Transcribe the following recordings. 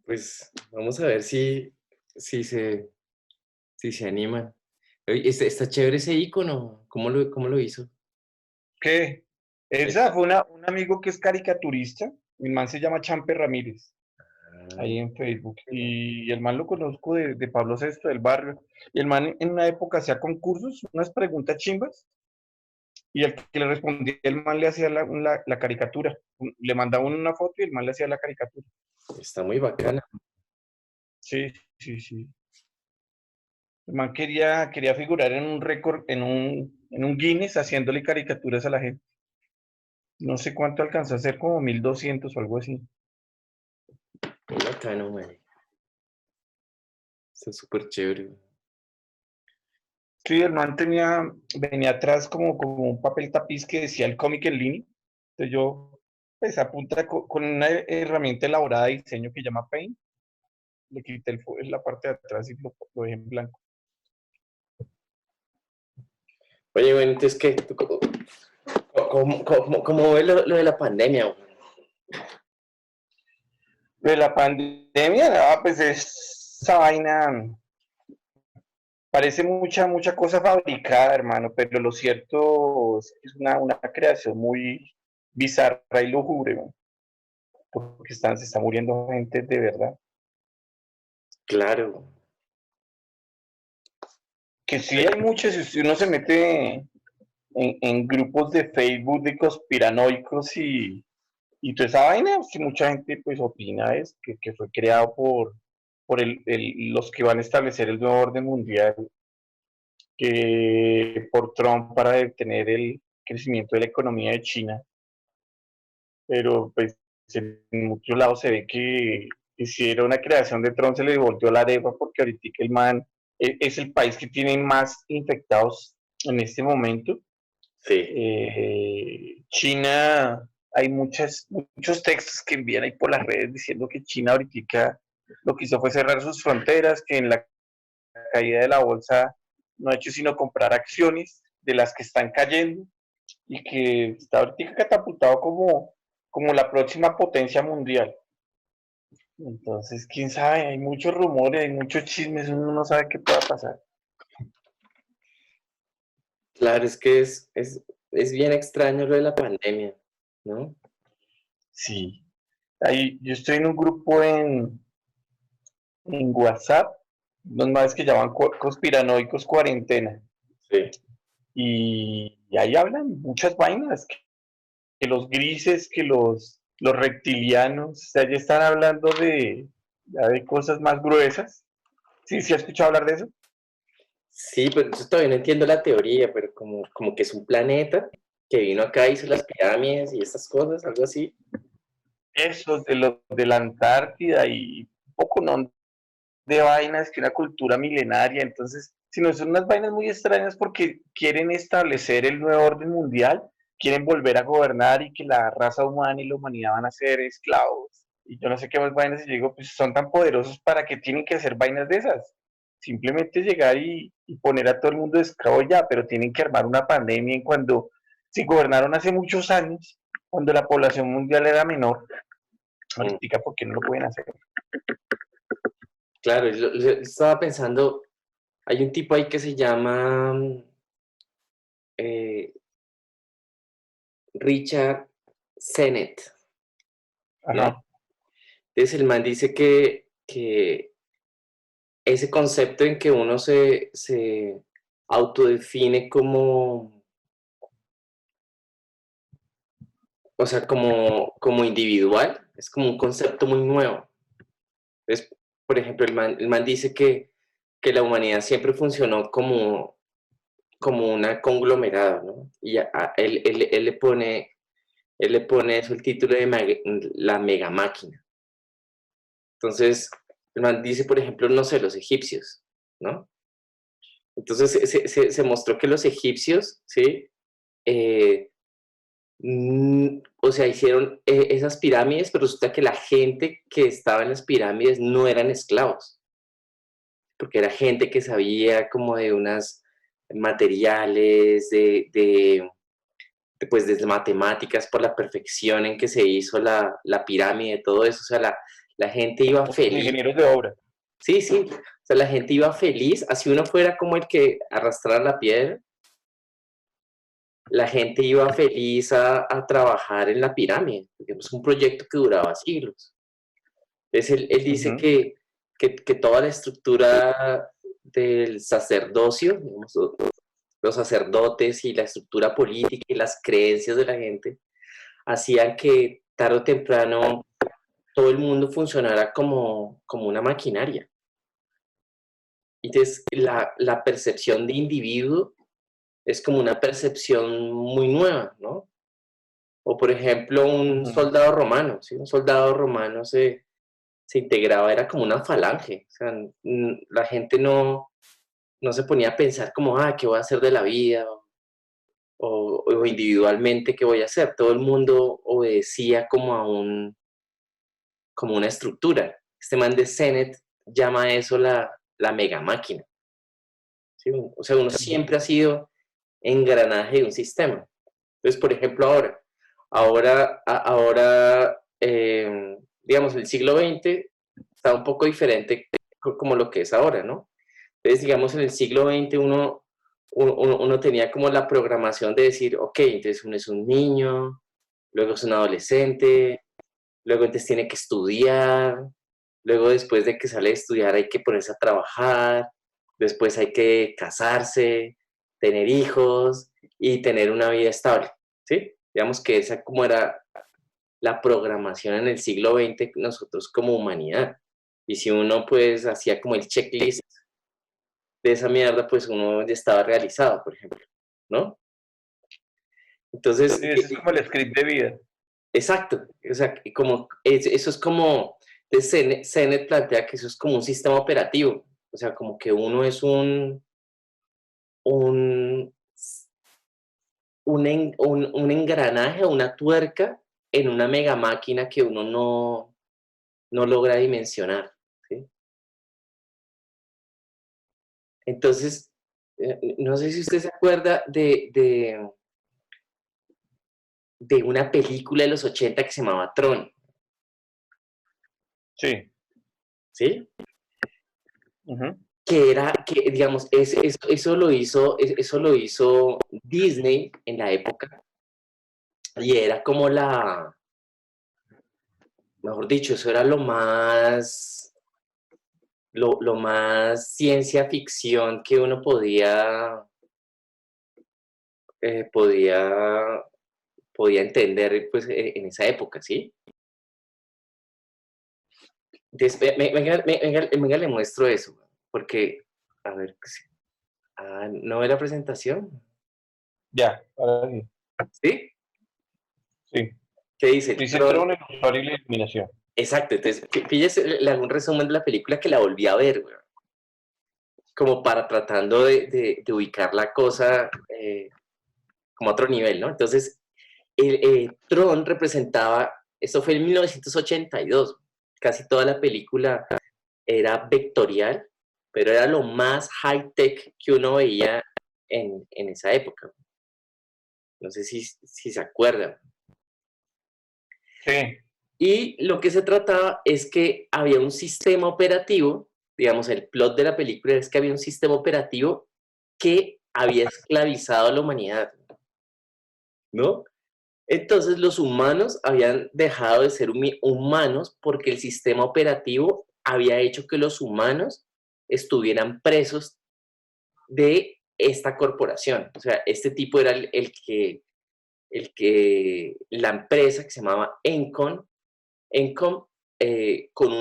Pues vamos a ver si se, si se animan. Oye, está chévere ese icono. Cómo lo hizo? ¿Qué? Esa Está- fue un amigo que es caricaturista, el man se llama Champe Ramírez, ahí en Facebook, y el man lo conozco de Pablo Sexto del barrio, y el man en una época hacía concursos, unas preguntas chimbas, y el que le respondía, el man le hacía la caricatura, le mandaba una foto y el man le hacía la caricatura. Está muy bacana. Sí, sí, sí. El man quería figurar en un récord, en un Guinness haciéndole caricaturas a la gente. No sé cuánto alcanzó a hacer, como 1200 o algo así. Muy bacano, man. Está súper chévere. Sí, el man venía atrás como un papel tapiz que decía el cómic en línea. Entonces yo, pues a punta con una herramienta elaborada de diseño que llama Paint, le quité la parte de atrás y lo dejé en blanco. Oye, bueno, entonces, ¿qué? ¿Tú cómo ves lo de la pandemia, güey? De la pandemia, pues esa vaina parece mucha cosa fabricada, hermano, pero lo cierto es que es una creación muy bizarra y lúgubre, ¿no? Porque se está muriendo gente de verdad. Claro. Que sí hay muchos, si uno se mete en grupos de Facebook de conspiranoicos y toda esa vaina, sí, mucha gente pues opina es que fue creado por los que van a establecer el nuevo orden mundial, que por Trump para detener el crecimiento de la economía de China, pero pues en muchos lados se ve que si era una creación de Trump se le volvió la arepa porque ahorita el man es el país que tiene más infectados en este momento. Sí. China, hay muchos textos que envían ahí por las redes diciendo que China ahorita lo que hizo fue cerrar sus fronteras, que en la caída de la bolsa no ha hecho sino comprar acciones de las que están cayendo y que está ahorita catapultado como la próxima potencia mundial. Entonces, quién sabe, hay muchos rumores, hay muchos chismes, uno no sabe qué pueda pasar. Claro, es que es bien extraño lo de la pandemia, ¿no? Sí, ahí, yo estoy en un grupo en WhatsApp, unos más que llaman conspiranoicos cuarentena, Sí. y ahí hablan muchas vainas, que los grises, que los reptilianos, o sea, ya están hablando ya de cosas más gruesas. Sí, sí, ¿has escuchado hablar de eso? Sí, pero yo todavía no entiendo la teoría, pero como que es un planeta que vino acá, hizo las pirámides y estas cosas, algo así. Eso, de la Antártida y un poco no de vainas, que una cultura milenaria, entonces, si no son unas vainas muy extrañas porque quieren establecer el nuevo orden mundial, quieren volver a gobernar y que la raza humana y la humanidad van a ser esclavos. Y yo no sé qué más vainas, y yo digo, pues son tan poderosos para que tienen que hacer vainas de esas. Simplemente llegar y poner a todo el mundo de esclavo ya, pero tienen que armar una pandemia en cuando, si gobernaron hace muchos años, cuando la población mundial era menor, Mm. ahorita, ¿por qué no lo pueden hacer? Claro, yo estaba pensando, hay un tipo ahí que se llama eh, Richard Sennett, ¿no? Ajá. Entonces el man dice que ese concepto en que uno se autodefine como, o sea, como individual, es como un concepto muy nuevo. Entonces, por ejemplo, el man dice que la humanidad siempre funcionó como una conglomerado, ¿no? Y él le pone eso el título de la mega máquina. Entonces, el man dice, por ejemplo, no sé, los egipcios, ¿no? Entonces se mostró que los egipcios, ¿sí? Eh, o sea, hicieron esas pirámides, pero resulta que la gente que estaba en las pirámides no eran esclavos, porque era gente que sabía como de unas materiales, pues desde matemáticas, por la perfección en que se hizo la pirámide, todo eso, o sea, la gente iba Los feliz. ingenieros de obra. Sí, sí, o sea, la gente iba feliz, así uno fuera como el que arrastrara la piedra, la gente iba feliz a trabajar en la pirámide, porque es un proyecto que duraba siglos. Entonces él dice Ujú. que toda la estructura del sacerdocio, digamos, los sacerdotes y la estructura política y las creencias de la gente hacían que tarde o temprano todo el mundo funcionara como una maquinaria. Entonces, la percepción de individuo es como una percepción muy nueva, ¿no? O por ejemplo, un Ujú. soldado romano, ¿sí? Un soldado romano se integraba, era como una falange. O sea, la gente no se ponía a pensar como, ¿qué voy a hacer de la vida? O individualmente, ¿qué voy a hacer? Todo el mundo obedecía como una estructura. Este man de Sennett llama eso la mega máquina. ¿Sí? O sea, uno siempre ha sido engranaje de un sistema. Entonces, por ejemplo, digamos, el siglo XX está un poco diferente como lo que es ahora, ¿no? Entonces, digamos, en el siglo XX uno tenía como la programación de decir, ok, entonces uno es un niño, luego es un adolescente, luego entonces tiene que estudiar, luego después de que sale de estudiar hay que ponerse a trabajar, después hay que casarse, tener hijos y tener una vida estable, ¿sí? Digamos que esa como era la programación en el siglo XX nosotros como humanidad. Y si uno pues hacía como el checklist de esa mierda, pues uno ya estaba realizado, por ejemplo, ¿no? Entonces, Sí, ese es como el script de vida. exacto, o sea, eso es como, Sennett plantea que eso es como un sistema operativo, o sea, como que uno es un, un engranaje, una tuerca en una mega máquina que uno no logra dimensionar, ¿sí? Entonces, no sé si usted se acuerda de una película de los 80 que se llamaba Tron, Sí. ¿sí? Ujú. Que digamos, eso lo hizo Disney en la época y era como mejor dicho, eso era lo más ciencia ficción que uno podía, podía entender pues en esa época, ¿sí? Entonces, venga, le muestro eso, porque, a ver, ¿no ve la presentación? Ya, ahora sí. ¿Sí? Sí. ¿Qué dice? Dice Tron. Tron, el usuario y la iluminación. Exacto, entonces, fíjese, le hago un resumen de la película que la volví a ver, güey, como para tratando de ubicar la cosa como a otro nivel, ¿no? Entonces, Tron representaba, esto fue en 1982, casi toda la película era vectorial, pero era lo más high-tech que uno veía en esa época. No sé si se acuerdan. Sí. Y lo que se trataba es que había un sistema operativo, digamos, el plot de la película es que había un sistema operativo que había esclavizado a la humanidad, ¿no? Entonces los humanos habían dejado de ser humanos porque el sistema operativo había hecho que los humanos estuvieran presos de esta corporación. O sea, este tipo era la empresa que se llamaba Encom, con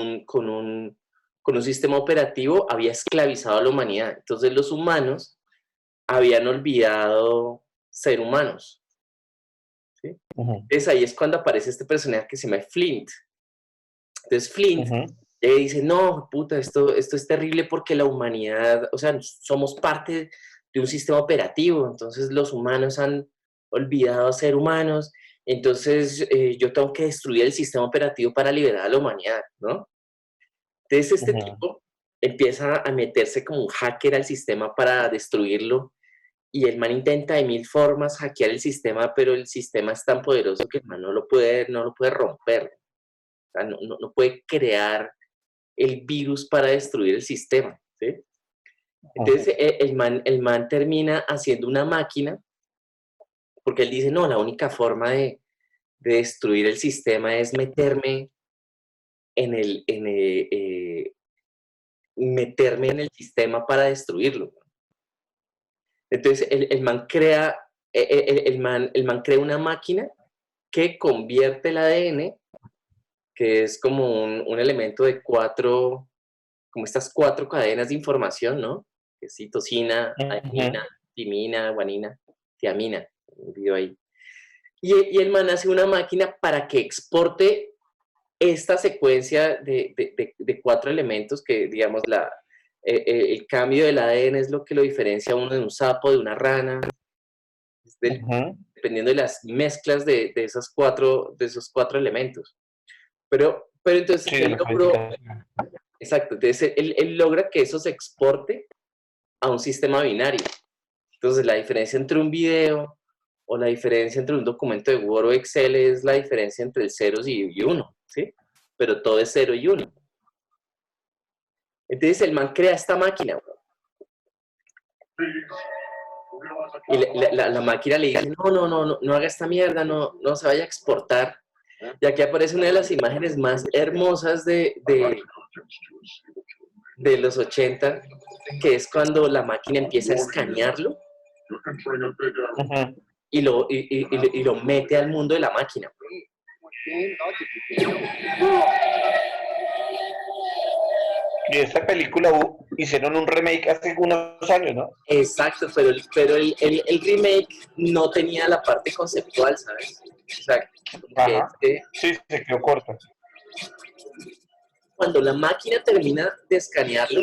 un sistema operativo había esclavizado a la humanidad. Entonces los humanos habían olvidado ser humanos, ¿sí? Ujú. Entonces ahí es cuando aparece este personaje que se llama Flint. Entonces Flint Ujú. dice, no, puta, esto es terrible porque la humanidad, o sea, somos parte de un sistema operativo, entonces los humanos han olvidado ser humanos, entonces yo tengo que destruir el sistema operativo para liberar a la humanidad, ¿no? Entonces Ujú. tipo empieza a meterse como un hacker al sistema para destruirlo y el man intenta de mil formas hackear el sistema, pero el sistema es tan poderoso que el man no lo puede romper. O sea, no puede crear el virus para destruir el sistema, ¿sí? Entonces el man termina haciendo una máquina, porque él dice, no, la única forma de destruir el sistema es meterme meterme en el sistema para destruirlo. Entonces el man crea, el man crea una máquina que convierte el ADN, que es como un elemento de como estas 4 cadenas de información, ¿no? Que es citosina, adenina, timina, guanina, tiamina, olvidó ahí. Y el man hace una máquina para que exporte esta secuencia de 4 elementos que, digamos, el cambio del ADN es lo que lo diferencia a uno de un sapo, de una rana, dependiendo de las mezclas de esos 4 elementos. Pero entonces Sí, él logró, exacto, entonces él logra que eso se exporte a un sistema binario. Entonces la diferencia entre un video o la diferencia entre un documento de Word o Excel es la diferencia entre el 0 y 1, ¿sí? Pero todo es 0 y 1. Entonces el man crea esta máquina, bro. Y la máquina le dice, no haga esta mierda, no se vaya a exportar. Y aquí aparece una de las imágenes más hermosas de los 80, que es cuando la máquina empieza a escanearlo y lo mete al mundo de la máquina. Y esta película hicieron un remake hace unos años, ¿no? Exacto, pero el remake no tenía la parte conceptual, ¿sabes? O sea, sí, se quedó corto. Cuando la máquina termina de escanearlo,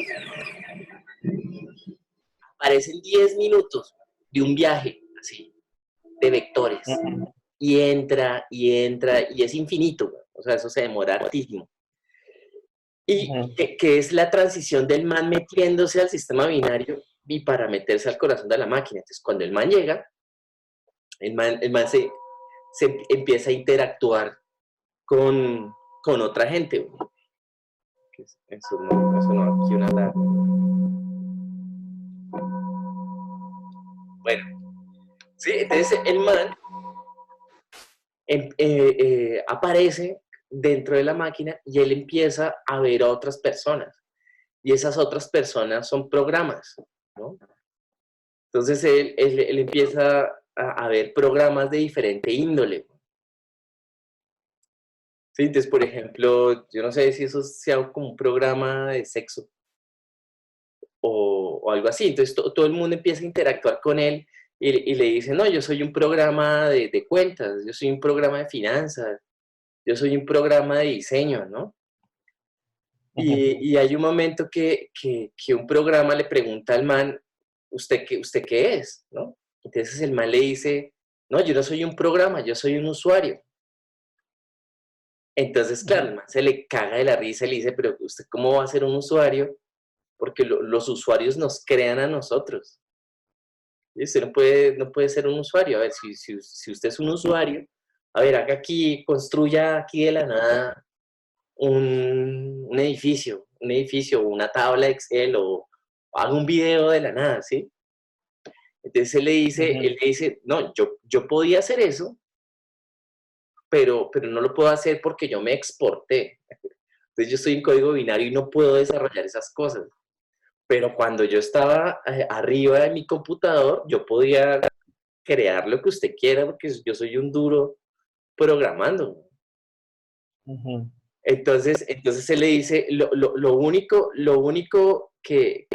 aparecen 10 minutos de un viaje, así, de vectores. Y entra, y es infinito. O sea, eso se demora hartísimo. Y que es la transición del man metiéndose al sistema binario y para meterse al corazón de la máquina. Entonces, cuando el man llega, el man se empieza a interactuar con otra gente. Eso no, aquí una alarma. Bueno, sí, entonces el man aparece dentro de la máquina y él empieza a ver a otras personas. Y esas otras personas son programas, ¿no? Entonces él empieza a ver programas de diferente índole. Sí, entonces, por ejemplo, yo no sé si eso sea como un programa de sexo o algo así. Entonces todo el mundo empieza a interactuar con él y le dice, no, yo soy un programa de cuentas, yo soy un programa de finanzas, yo soy un programa de diseño, ¿no? Y hay un momento que un programa le pregunta al man, ¿usted qué es? ¿No? Entonces el man le dice, no, yo no soy un programa, yo soy un usuario. Entonces, claro, el man se le caga de la risa y le dice, pero ¿usted cómo va a ser un usuario? Porque los usuarios nos crean a nosotros. Y usted no puede ser un usuario. A ver, si usted es un usuario, a ver, haga aquí, construya aquí de la nada un edificio, una tabla Excel o haga un video de la nada, ¿sí? Entonces él le dice, no, yo podía hacer eso, pero no lo puedo hacer porque yo me exporté. Entonces yo estoy en código binario y no puedo desarrollar esas cosas. Pero cuando yo estaba arriba de mi computador, yo podía crear lo que usted quiera porque yo soy un duro programando. Entonces él le dice, lo único que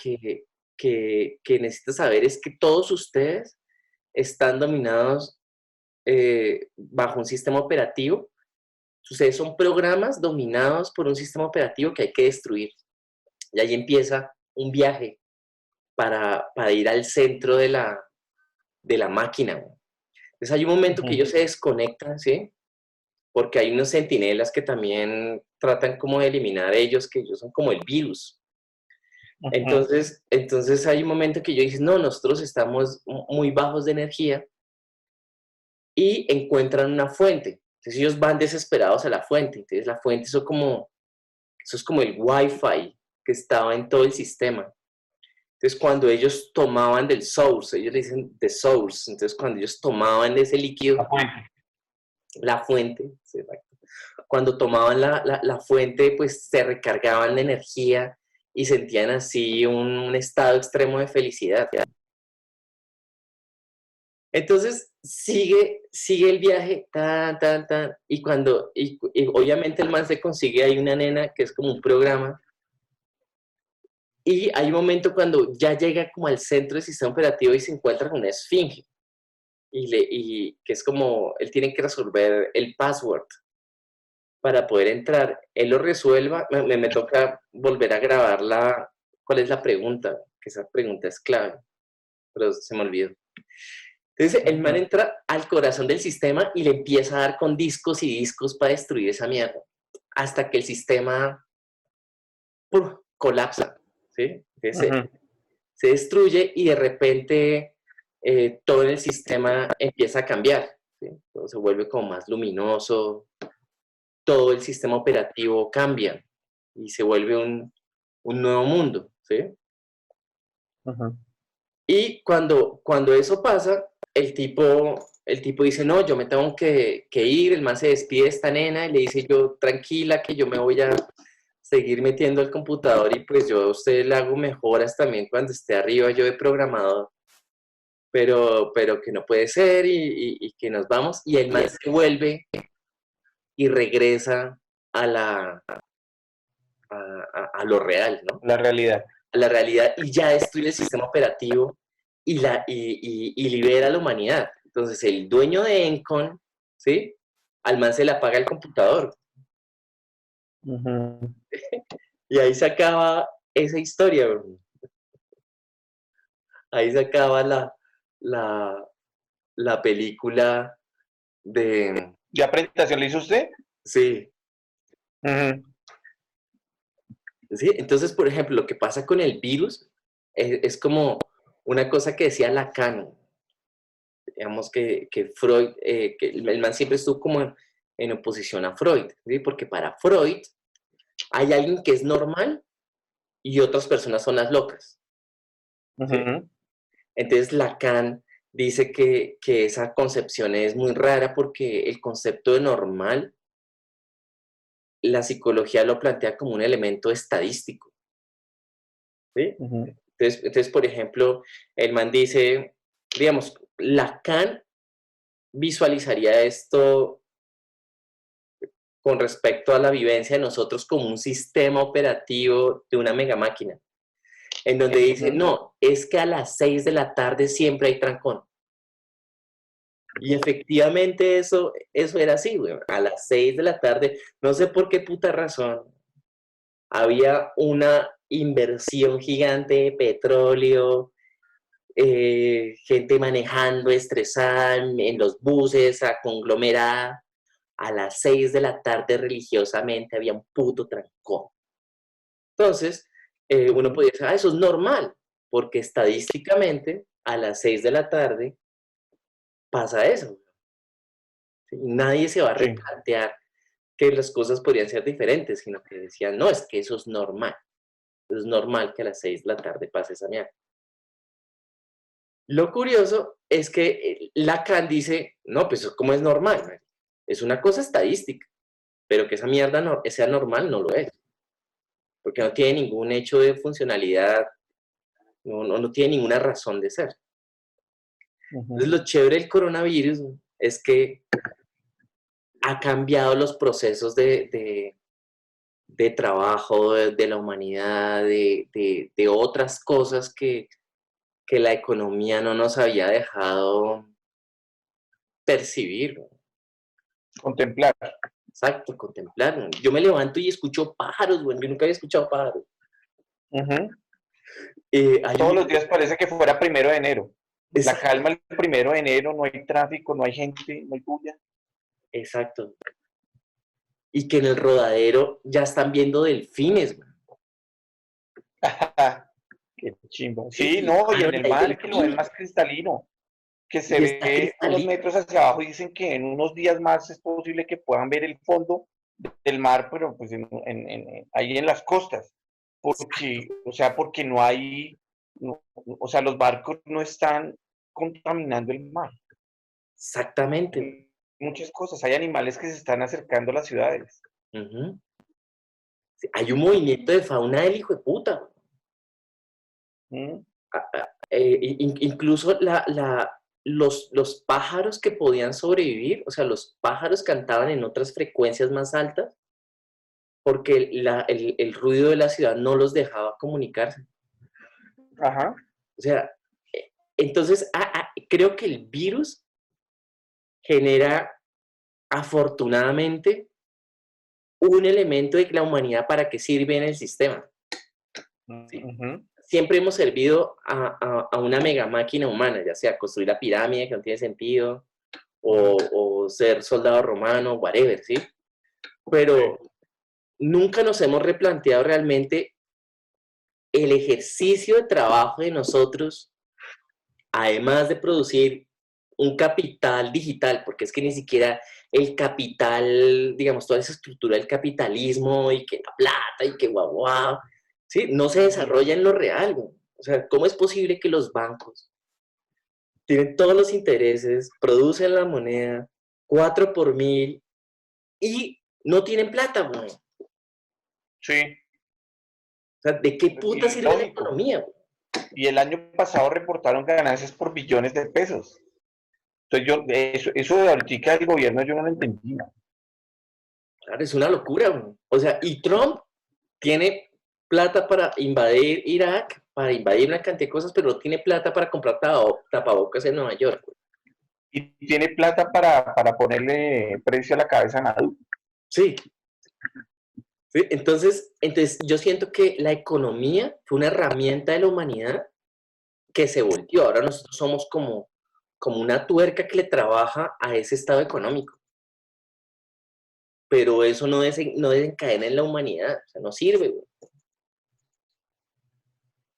necesito saber es que todos ustedes están dominados bajo un sistema operativo. Ustedes son programas dominados por un sistema operativo que hay que destruir. Y ahí empieza un viaje para ir al centro de la máquina. Entonces hay un momento que ellos se desconectan, ¿sí? Porque hay unos centinelas que también tratan como de eliminar ellos, que ellos son como el virus. Ujú. Entonces hay un momento que yo dije, no, nosotros estamos muy bajos de energía y encuentran una fuente. Entonces ellos van desesperados a la fuente. Entonces la fuente eso es como el wifi que estaba en todo el sistema. Entonces cuando ellos tomaban del source, ellos le dicen the source, entonces cuando ellos tomaban de ese líquido, La fuente. la fuente, sí, cuando tomaban la fuente, pues se recargaban de energía y sentían así un estado extremo de felicidad. Entonces sigue el viaje, tan, tan, tan, y obviamente el man se consigue ahí una nena que es como un programa, y hay un momento cuando ya llega como al centro del sistema operativo y se encuentra con una esfinge, y que es como, él tiene que resolver el password para poder entrar. Él lo resuelva, me toca volver a grabar cuál es la pregunta, que esa pregunta es clave, pero se me olvidó. Entonces el man Ujú. entra al corazón del sistema y le empieza a dar con discos y discos para destruir esa mierda, hasta que el sistema colapsa, ¿sí? Entonces Ujú. se destruye y de repente todo en el sistema empieza a cambiar, ¿sí? Todo se vuelve como más luminoso, todo el sistema operativo cambia y se vuelve un nuevo mundo, ¿sí? Ujú. Y cuando eso pasa, el tipo dice, no, yo me tengo que ir, el man se despide de esta nena y le dice yo, tranquila, que yo me voy a seguir metiendo al computador y pues yo a usted le hago mejoras también cuando esté arriba yo de programador, pero que no puede ser y que nos vamos. Y el man se vuelve y regresa a a lo real, ¿no? La realidad. A la realidad y ya destruye el sistema operativo y libera a la humanidad. Entonces, el dueño de Encon, ¿sí? Al man se le apaga el computador. Ujú. Y ahí se acaba esa historia, bro. Ahí se acaba la, la película de... ¿Ya presentación le hizo usted? Sí, Ujú. sí. Entonces, por ejemplo, lo que pasa con el virus es como una cosa que decía Lacan, digamos que Freud, que el man siempre estuvo como en oposición a Freud, ¿sí? Porque para Freud hay alguien que es normal y otras personas son las locas, ¿sí? Ujú. Entonces Lacan dice que esa concepción es muy rara porque el concepto de normal, la psicología lo plantea como un elemento estadístico, ¿sí? Ujú. Entonces, por ejemplo, el man dice, digamos, Lacan visualizaría esto con respecto a la vivencia de nosotros como un sistema operativo de una mega máquina, en donde dice, Ujú. no, es que a las 6 de la tarde siempre hay trancón. Y efectivamente eso era así, güey. A las 6 de la tarde, no sé por qué puta razón, había una inversión gigante de petróleo, gente manejando estresada en los buses, a conglomerada. A las 6 de la tarde religiosamente había un puto trancón. Entonces, uno Ujú. podría decir, eso es normal, porque estadísticamente a las 6 de la tarde pasa eso. ¿Sí? Nadie se va a Sí. replantear que las cosas podrían ser diferentes, sino que decían, no, es que eso es normal. Es normal que a las 6 de la tarde pase esa mierda. Lo curioso es que Lacan dice, no, pues como es normal, man. Es una cosa estadística, pero que esa mierda no, sea normal no lo es, porque no tiene ningún hecho de funcionalidad, no tiene ninguna razón de ser. Entonces, Ujú. lo chévere del coronavirus es que ha cambiado los procesos de trabajo de la humanidad, de otras cosas que la economía no nos había dejado percibir, ¿no? Contemplar. Exacto, contemplar, ¿no? Yo me levanto y escucho pájaros, bueno, yo nunca había escuchado pájaros. Ujú. Hay Todos un... los días parece que fuera 1 de enero. La Exacto, calma el 1 de enero, no hay tráfico, no hay gente, no hay bulla. exacto. Y que en el rodadero ya están viendo delfines, güey. Qué chimba. Sí, no, y Claro, en el mar que lo ven más cristalino, que se y está ve unos cristalino. metros hacia abajo y dicen que en unos días más es posible que puedan ver el fondo del mar, pero pues ahí en las costas, porque, o sea, porque no hay, o sea, los barcos no están contaminando el mar. Exactamente. Muchas cosas, hay animales que se están acercando a las ciudades. Ujú. Sí, hay un movimiento de fauna del hijo de puta. ¿Mm? Incluso los pájaros que podían sobrevivir, o sea, los pájaros cantaban en otras frecuencias más altas porque el ruido de la ciudad no los dejaba comunicarse. Ajá. O sea, entonces creo que el virus genera afortunadamente un elemento de la humanidad para que sirve en el sistema. ¿Sí? Ujú. Siempre hemos servido a una mega máquina humana, ya sea construir la pirámide, que no tiene sentido, o ser soldado romano, whatever, ¿sí? Sí. Pero nunca nos hemos replanteado realmente el ejercicio de trabajo de nosotros, además de producir un capital digital, porque es que ni siquiera el capital, digamos, toda esa estructura del capitalismo y que la plata y que guau, guau, ¿sí? No se desarrolla en lo real, güey. O sea, ¿cómo es posible que los bancos tienen todos los intereses, producen la moneda, 4 por mil y no tienen plata, güey? O Sí, sea, ¿de qué es puta sirve la ilógico. economía, güey? Y el año pasado reportaron ganancias por billones de pesos. Entonces eso de ahorita del gobierno yo no lo entendía. Claro, es una locura, güey. O sea, y Trump tiene plata para invadir Irak, para invadir una cantidad de cosas, pero no tiene plata para comprar tapabocas en Nueva York, güey. Y tiene plata para ponerle precio a la cabeza a Nadu. Sí, sí. Entonces yo siento que la economía fue una herramienta de la humanidad que se volteó. Ahora nosotros somos como una tuerca que le trabaja a ese estado económico. Pero eso no desencadena en la humanidad, o sea, no sirve, güey.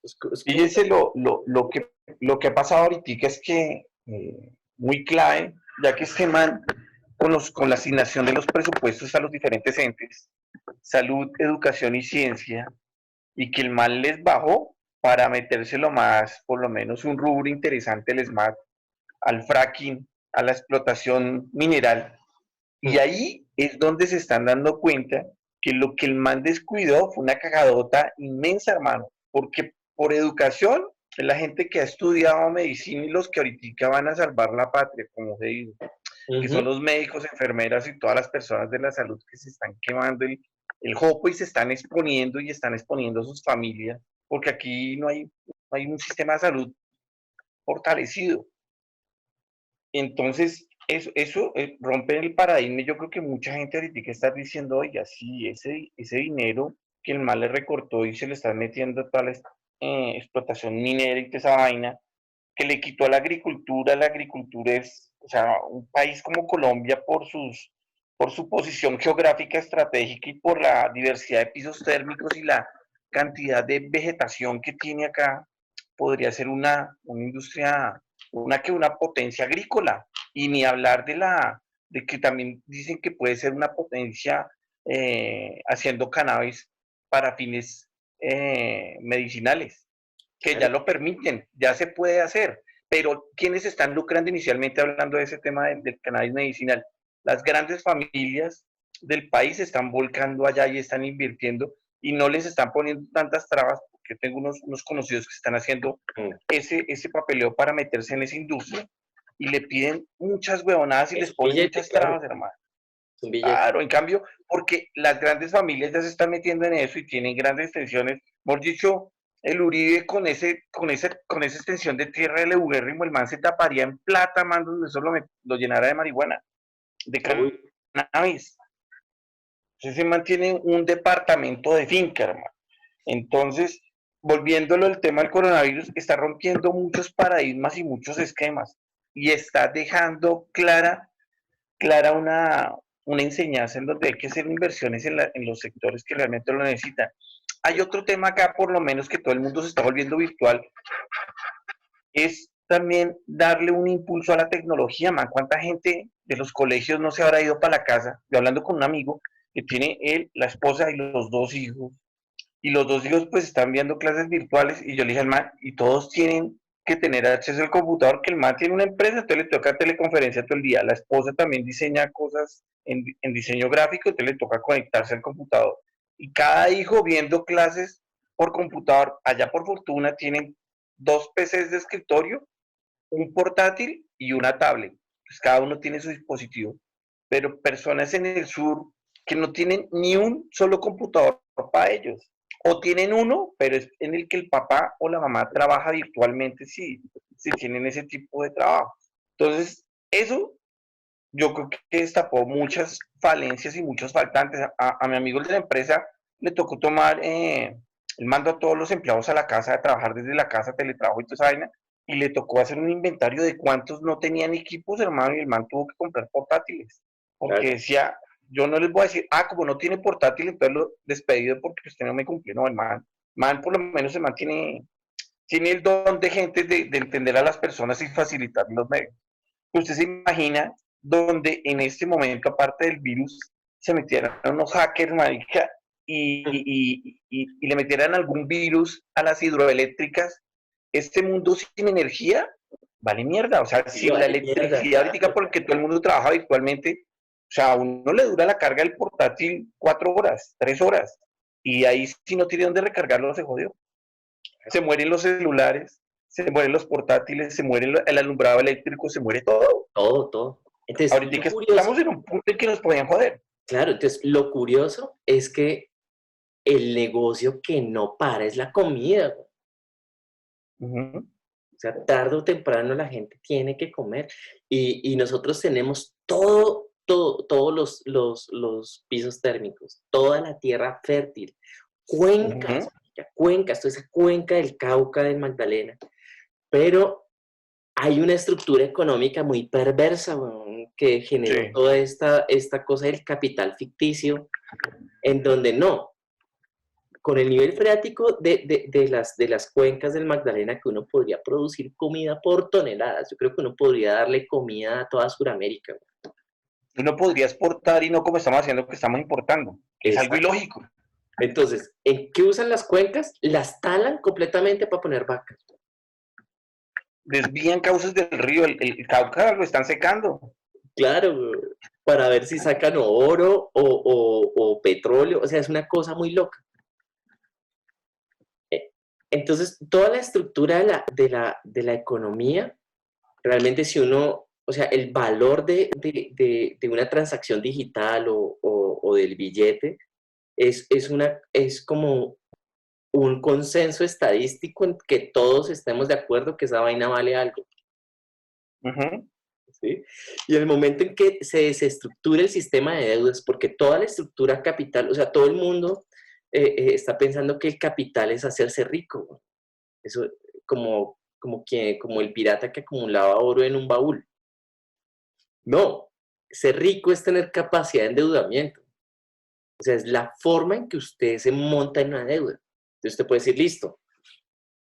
Es como... Fíjense lo que ha pasado ahorita es que muy clave, ya que este man con la asignación de los presupuestos a los diferentes entes, salud, educación y ciencia, y que el mal les bajó para metérselo más, por lo menos un rubro interesante, el SMART, al fracking, a la explotación mineral. Y ahí es donde se están dando cuenta que lo que el man descuidó fue una cagadota inmensa, hermano, porque por educación es la gente que ha estudiado medicina y los que ahorita van a salvar la patria, como se dice, que son los médicos, enfermeras y todas las personas de la salud que se están quemando el jopo y se están exponiendo y están exponiendo a sus familias, porque aquí no hay un sistema de salud fortalecido. Entonces, eso rompe el paradigma y yo creo que mucha gente ahorita está diciendo, oiga, sí, ese dinero que el mal le recortó y se le está metiendo a toda la explotación minera y toda esa vaina, que le quitó a la agricultura es, o sea, un país como Colombia por su posición geográfica estratégica y por la diversidad de pisos térmicos y la cantidad de vegetación que tiene acá, podría ser una industria, una potencia agrícola. Y ni hablar de que también dicen que puede ser una potencia haciendo cannabis para fines medicinales, que ya lo permiten, ya se puede hacer. Pero ¿quiénes están lucrando inicialmente hablando de ese tema del cannabis medicinal? Las grandes familias del país se están volcando allá y están invirtiendo y no les están poniendo tantas trabas, porque tengo unos conocidos que están haciendo ese papeleo para meterse en esa industria y le piden muchas huevonadas y Es les un ponen billete, muchas claro, trabas, hermano. es un billete. Claro, en cambio, porque las grandes familias ya se están metiendo en eso y tienen grandes extensiones. Por dicho, el Uribe con esa extensión de tierra del Eugérrimo, el man se taparía en plata, man, donde eso lo llenara de marihuana, de Uy, cannabis. Entonces se mantiene un departamento de finca, hermano. Entonces, volviéndolo al tema del coronavirus, está rompiendo muchos paradigmas y muchos esquemas y está dejando clara una enseñanza en donde hay que hacer inversiones en los sectores que realmente lo necesitan. hay otro tema acá, por lo menos que todo el mundo se está volviendo virtual, es también darle un impulso a la tecnología, man. ¿Cuánta gente de los colegios no se habrá ido para la casa? Yo hablando con un amigo que tiene él, la esposa y los dos hijos, y los dos hijos pues están viendo clases virtuales, y yo le dije al man, y todos tienen que tener acceso al computador, que el man tiene una empresa, entonces le toca teleconferencia todo el día, la esposa también diseña cosas en diseño gráfico, entonces le toca conectarse al computador, y cada hijo viendo clases por computador, allá por fortuna tienen dos PCs de escritorio, un portátil y una tablet, pues cada uno tiene su dispositivo, pero personas en el sur que no tienen ni un solo computador para ellos, o tienen uno, pero es en el que el papá o la mamá trabaja virtualmente si tienen ese tipo de trabajo. Entonces, eso yo creo que destapó muchas falencias y muchos faltantes. A mi amigo de la empresa le tocó tomar el mando a todos los empleados a la casa, a trabajar desde la casa, teletrabajo y toda esa vaina, y le tocó hacer un inventario de cuántos no tenían equipos, hermano, y el man tuvo que comprar portátiles, porque Claro. decía, yo no les voy a decir, como no tiene portátil, entonces lo despedido porque usted no me cumplió, no, el man por lo menos se mantiene, tiene el don de gente de entender a las personas y facilitar los medios. Usted se imagina donde en este momento, aparte del virus, se metieran unos hackers, marica, y le metieran algún virus a las hidroeléctricas, este mundo sin energía vale mierda. O sea, Sí, si la vale mierda, electricidad ahorita, claro. porque todo el mundo trabaja virtualmente, o sea, a uno le dura la carga del portátil 4 horas, 3 horas, y ahí si no tiene dónde recargarlo, se jodió. Se mueren los celulares, se mueren los portátiles, se muere el alumbrado eléctrico, se muere todo. Todo, todo. Entonces, Ahorita lo que estamos curioso, en un punto en que nos podían joder. claro, entonces lo curioso es que el negocio que no para es la comida, güey. Ujú, O sea, tarde o temprano la gente tiene que comer. Y nosotros tenemos todos los pisos térmicos, toda la tierra fértil, ujú, cuencas, marica, cuencas, toda esa cuenca del Cauca, del Magdalena. Pero hay una estructura económica muy perversa, weón, que generó sí. toda esta cosa del capital ficticio, en donde no, con el nivel freático de las cuencas del Magdalena, que uno podría producir comida por toneladas. Yo creo que uno podría darle comida a toda Sudamérica. Uno podría exportar y no como estamos haciendo que estamos importando. Es algo Exacto. ilógico. Entonces, ¿en qué usan las cuencas? Las talan completamente para poner vacas. Desvían cauces del río, el Cauca lo están secando. Claro, para ver si sacan oro o petróleo. O sea, es una cosa muy loca. Entonces, toda la estructura de la economía, realmente si uno, o sea, el valor de una transacción digital o del billete es como un consenso estadístico en que todos estemos de acuerdo que esa vaina vale algo, Ujú, ¿sí? Y el momento en que se desestructura el sistema de deudas, porque toda la estructura capital, o sea, todo el mundo está pensando que el capital es hacerse rico, ¿no? Eso como el pirata que acumulaba oro en un baúl. No, ser rico es tener capacidad de endeudamiento. O sea, es la forma en que usted se monta en una deuda. Entonces usted puede decir, listo,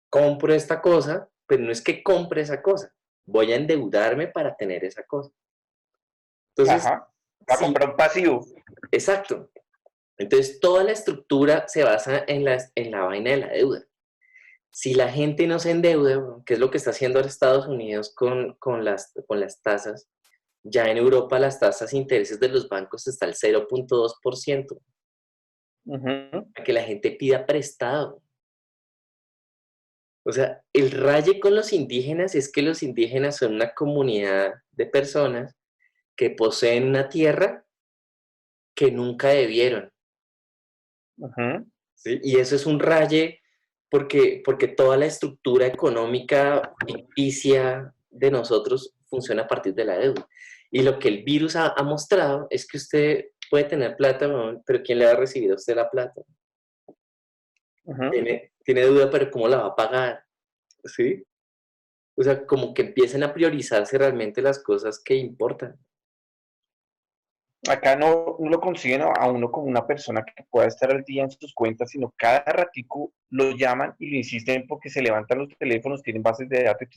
compro esta cosa, pero no es que compre esa cosa. Voy a endeudarme para tener esa cosa. Entonces, ajá. Va a sí, comprar un pasivo. exacto. Entonces, toda la estructura se basa en la vaina de la deuda. Si la gente no se endeuda, que es lo que está haciendo ahora Estados Unidos con las tasas, ya en Europa las tasas de intereses de los bancos está al 0.2%, Ujú. para que la gente pida prestado. O sea, el raye con los indígenas es que los indígenas son una comunidad de personas que poseen una tierra que nunca debieron, Ujú. ¿sí? Y eso es un raye porque toda la estructura económica ficticia de nosotros funciona a partir de la deuda. Y lo que el virus ha mostrado es que usted puede tener plata, ¿no? Pero ¿quién le va a recibir a usted la plata? Ujú. Tiene deuda, pero ¿cómo la va a pagar? ¿Sí? O sea, como que empiecen a priorizarse realmente las cosas que importan. acá no lo consiguen a uno como una persona que pueda estar al día en sus cuentas, sino cada ratico lo llaman y lo insisten porque se levantan los teléfonos, tienen bases de datos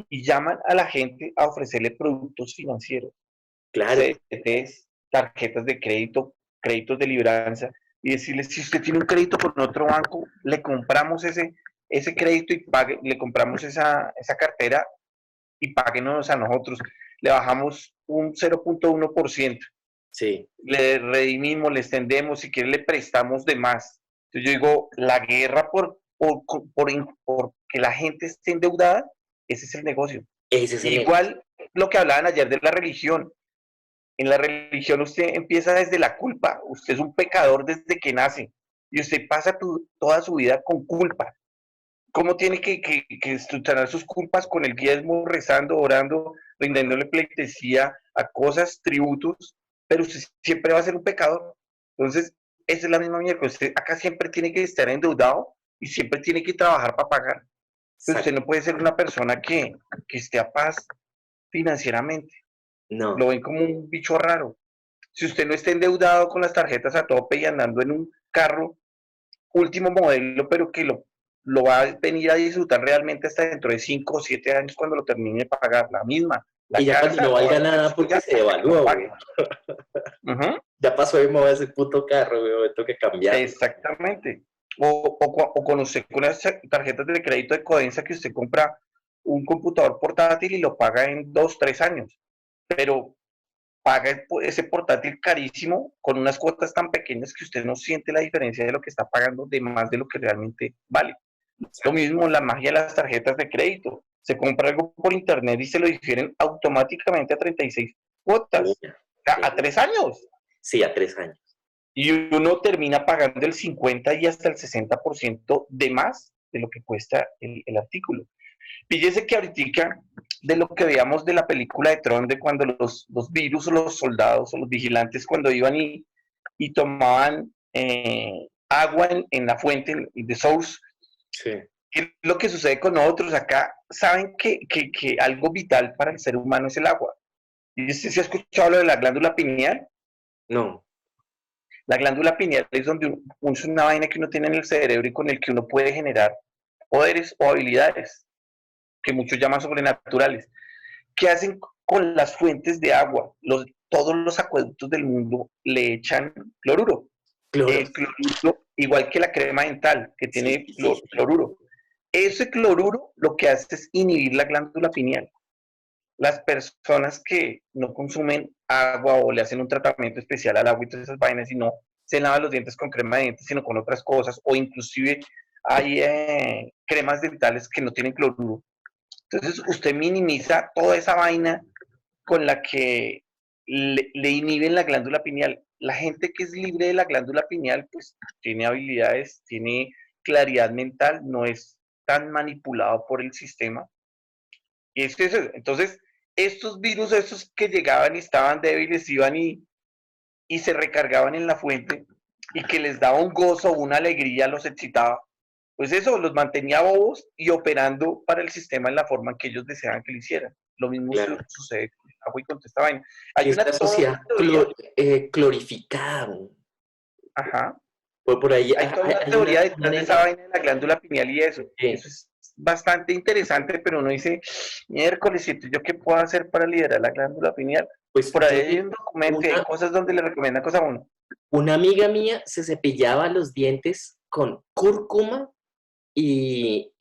y llaman a la gente a ofrecerle productos financieros, Claro, CDTs, tarjetas de crédito, créditos de libranza, y decirles, si usted tiene un crédito con otro banco, le compramos ese crédito y le compramos esa cartera y páguenos a nosotros, le bajamos un 0.1%, sí, le redimimos, le extendemos, si quiere le prestamos de más. Entonces yo digo, la guerra por que la gente esté endeudada, ese es el negocio. ese es el negocio. Igual lo que hablaban ayer de la religión. En la religión usted empieza desde la culpa. Usted es un pecador desde que nace y usted pasa toda su vida con culpa. ¿Cómo tiene que estructurar sus culpas? Con el diezmo, rezando, orando, rindiéndole pleitesía a cosas, tributos, pero usted siempre va a ser un pecador. Entonces, esa es la misma mierda. Usted acá siempre tiene que estar endeudado y siempre tiene que trabajar para pagar. Entonces, usted Exacto. no puede ser una persona que esté a paz financieramente. Lo No, ven como un bicho raro. Si usted no está endeudado con las tarjetas a tope y andando en un carro último modelo, pero que lo va a venir a disfrutar realmente hasta dentro de 5 o 7 años cuando lo termine de pagar, la misma, y la ya cuando no casa o valga el nada porque suya, se hasta que lo devalúa, güey. pague. Uh-huh. Ya pasó de moda ese puto carro, güey, me tengo que cambiarlo. Exactamente. O con usted con las tarjetas de crédito de Codensa que usted compra un computador portátil y lo paga en 2, 3 años, pero paga ese portátil carísimo con unas cuotas tan pequeñas que usted no siente la diferencia de lo que está pagando de más de lo que realmente vale. Lo mismo la magia de las tarjetas de crédito. Se compra algo por internet y se lo difieren automáticamente a 36 De cuotas, una, a 3 años. sí, a 3 años. Y uno termina pagando el 50 y hasta el 60% de más de lo que cuesta el artículo. Fíjese que ahorita, de lo que veíamos de la película de Tron, de cuando los virus o los soldados o los vigilantes, cuando iban y tomaban agua en la fuente de Source, Sí. ¿qué es lo que sucede con nosotros acá? Saben que algo vital para el ser humano es el agua. ¿Y usted se ha escuchado lo de la glándula pineal? No, La glándula pineal es donde es una vaina que uno tiene en el cerebro y con el que uno puede generar poderes o habilidades, que muchos llaman sobrenaturales. ¿Qué hacen con las fuentes de agua? Todos los acueductos del mundo le echan cloruro. cloro. El cloruro, igual que la crema dental, que Sí, tiene sí, sí, sí. cloruro. Ese cloruro lo que hace es inhibir la glándula pineal. Las personas que no consumen agua o le hacen un tratamiento especial al agua y todas esas vainas y no se lavan los dientes con crema de dientes, sino con otras cosas, o inclusive hay cremas dentales que no tienen cloruro. Entonces usted minimiza toda esa vaina con la que le inhiben la glándula pineal. La gente que es libre de la glándula pineal, pues tiene habilidades, tiene claridad mental, no es tan manipulado por el sistema. Y es eso. Entonces, estos virus, estos que llegaban y estaban débiles, iban y se recargaban en la fuente y que les daba un gozo, una alegría, los excitaba, pues eso los mantenía bobos y operando para el sistema en la forma en que ellos deseaban que lo hicieran. Lo mismo Claro. sucede con el agua y con esta vaina. Que Hay es una una sociedad teoría, clorificada, güey. ajá, Por ahí hay toda una hay teoría una detrás de esa nena vaina de la glándula pineal y eso. que, Eso es bastante interesante, pero uno dice, miércoles, ¿yo qué puedo hacer para liderar la glándula pineal? pues Por ahí yo hay vi un documento y hay una, cosas donde le recomiendan cosas a uno. una amiga mía se cepillaba los dientes con cúrcuma y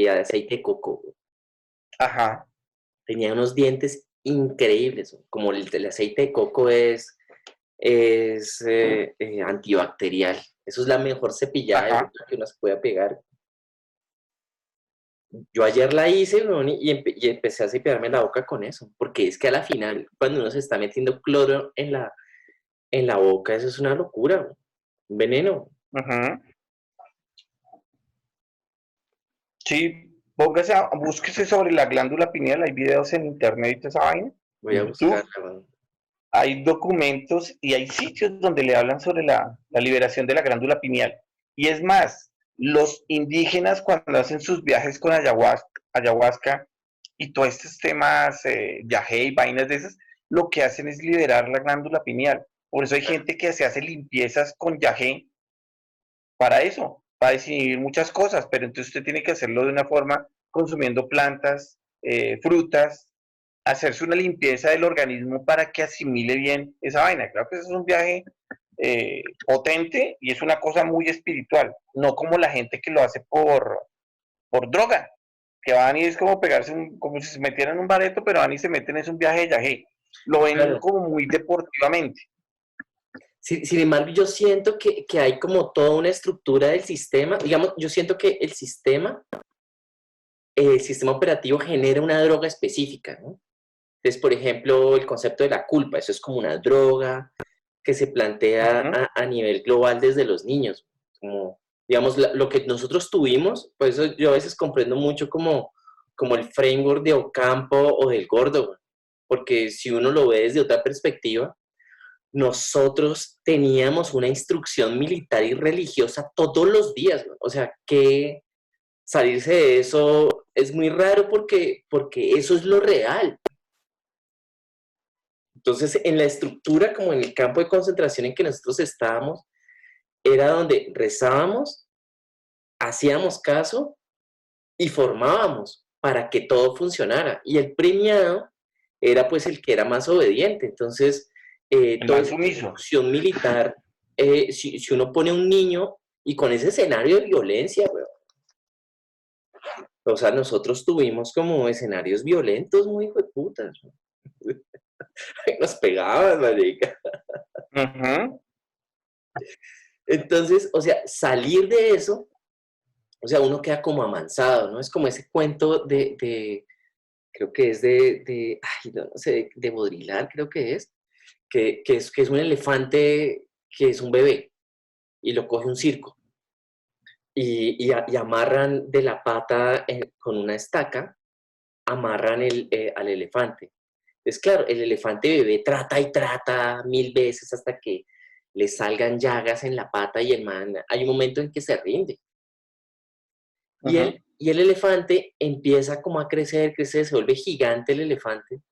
aceite de coco, güey. Ajá, Tenía unos dientes increíbles, güey. Como el aceite de coco es antibacterial. Eso es la mejor cepillada de ajá. boca que uno se puede pegar. Yo ayer la hice, weón, y empecé a cepillarme la boca con eso, porque es que a la final, cuando uno se está metiendo cloro en la boca, eso es una locura, weón. Un veneno. Ajá. Sí, búsquese sobre la glándula pineal, hay videos en internet y toda esa vaina, Voy a en YouTube, buscarla, weón. hay documentos y hay sitios donde le hablan sobre la liberación de la glándula pineal. Y es más, los indígenas cuando hacen sus viajes con ayahuasca y todos estos temas, viaje y vainas de esas, lo que hacen es liberar la glándula pineal. Por eso hay gente que se hace limpiezas con yagé para eso, para desinhibir muchas cosas, pero entonces usted tiene que hacerlo de una forma consumiendo plantas, frutas, hacerse una limpieza del organismo para que asimile bien esa vaina. Creo que eso es un viaje potente y es una cosa muy espiritual, no como la gente que lo hace por droga, que van y es como pegarse, como si se metieran en un bareto, pero van y se meten en un viaje de yagé. Lo ven Claro. como muy deportivamente. Sin embargo, yo siento que hay como toda una estructura del sistema. Digamos, yo siento que el sistema operativo genera una droga específica, ¿no? Entonces, por ejemplo, el concepto de la culpa, eso es como una droga que se plantea a nivel global desde los niños. Como, digamos, lo que nosotros tuvimos, por eso yo a veces comprendo mucho como el framework de Ocampo o del Gordo, porque si uno lo ve desde otra perspectiva, nosotros teníamos una instrucción militar y religiosa todos los días, ¿no? O sea, que salirse de eso es muy raro porque eso es lo real. Entonces, en la estructura, como en el campo de concentración en que nosotros estábamos, era donde rezábamos, hacíamos caso y formábamos para que todo funcionara. Y el premiado era pues el que era más obediente. Entonces, El toda más esa sumiso. instrucción militar, si uno pone a un niño y con ese escenario de violencia, bro, o sea, nosotros tuvimos como escenarios violentos muy hijueputas. Nos pegaban, marica. Entonces, o sea, salir de eso, o sea, uno queda como amansado, ¿no? Es como ese cuento creo que es ay, no sé, de Baudrillard, creo que es un elefante que es un bebé y lo coge un circo y amarran de la pata con una estaca, amarran al elefante. Es claro, el elefante bebé trata y trata 1000 veces hasta que le salgan llagas en la pata y el man, hay un momento en que se rinde. Y el elefante empieza como a crecer, se vuelve gigante el elefante.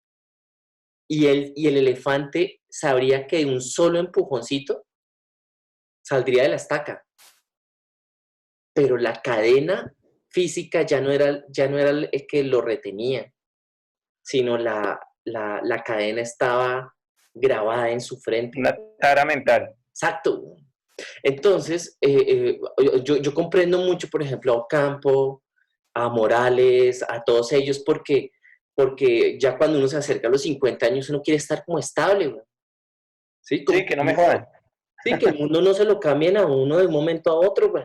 Y el elefante sabría que de un solo empujoncito saldría de la estaca. Pero la cadena física ya no era el que lo retenía, sino la cadena estaba grabada en su frente. Una tara mental. Exacto. Entonces, yo comprendo mucho, por ejemplo, a Ocampo, a Morales, a todos ellos, porque ya cuando uno se acerca a los 50 años, uno quiere estar como estable, güey. ¿Sí? Sí, Como que no me jodan. sí, que el mundo no se lo cambien a uno de un momento a otro, güey.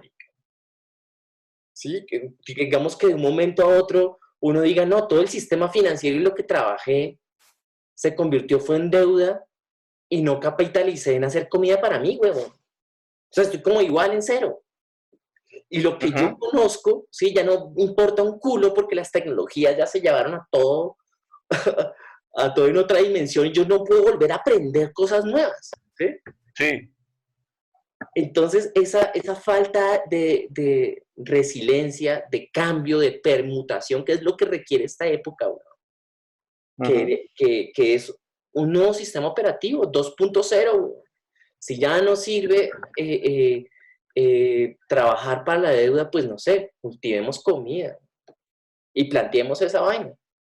Sí, que digamos que de un momento a otro uno diga, no, todo el sistema financiero y lo que trabajé se convirtió fue en deuda y no capitalicé en hacer comida para mí, huevón. O sea, estoy como igual en cero. Y lo que yo conozco, sí, ya no importa un culo porque las tecnologías ya se llevaron a todo, a todo en otra dimensión y yo no puedo volver a aprender cosas nuevas. ¿Sí? Sí. Entonces, esa falta de resiliencia, de cambio, de permutación, que es lo que requiere esta época, que es un nuevo sistema operativo, 2.0. Si ya no sirve trabajar para la deuda, pues no sé, cultivemos comida y planteemos esa vaina,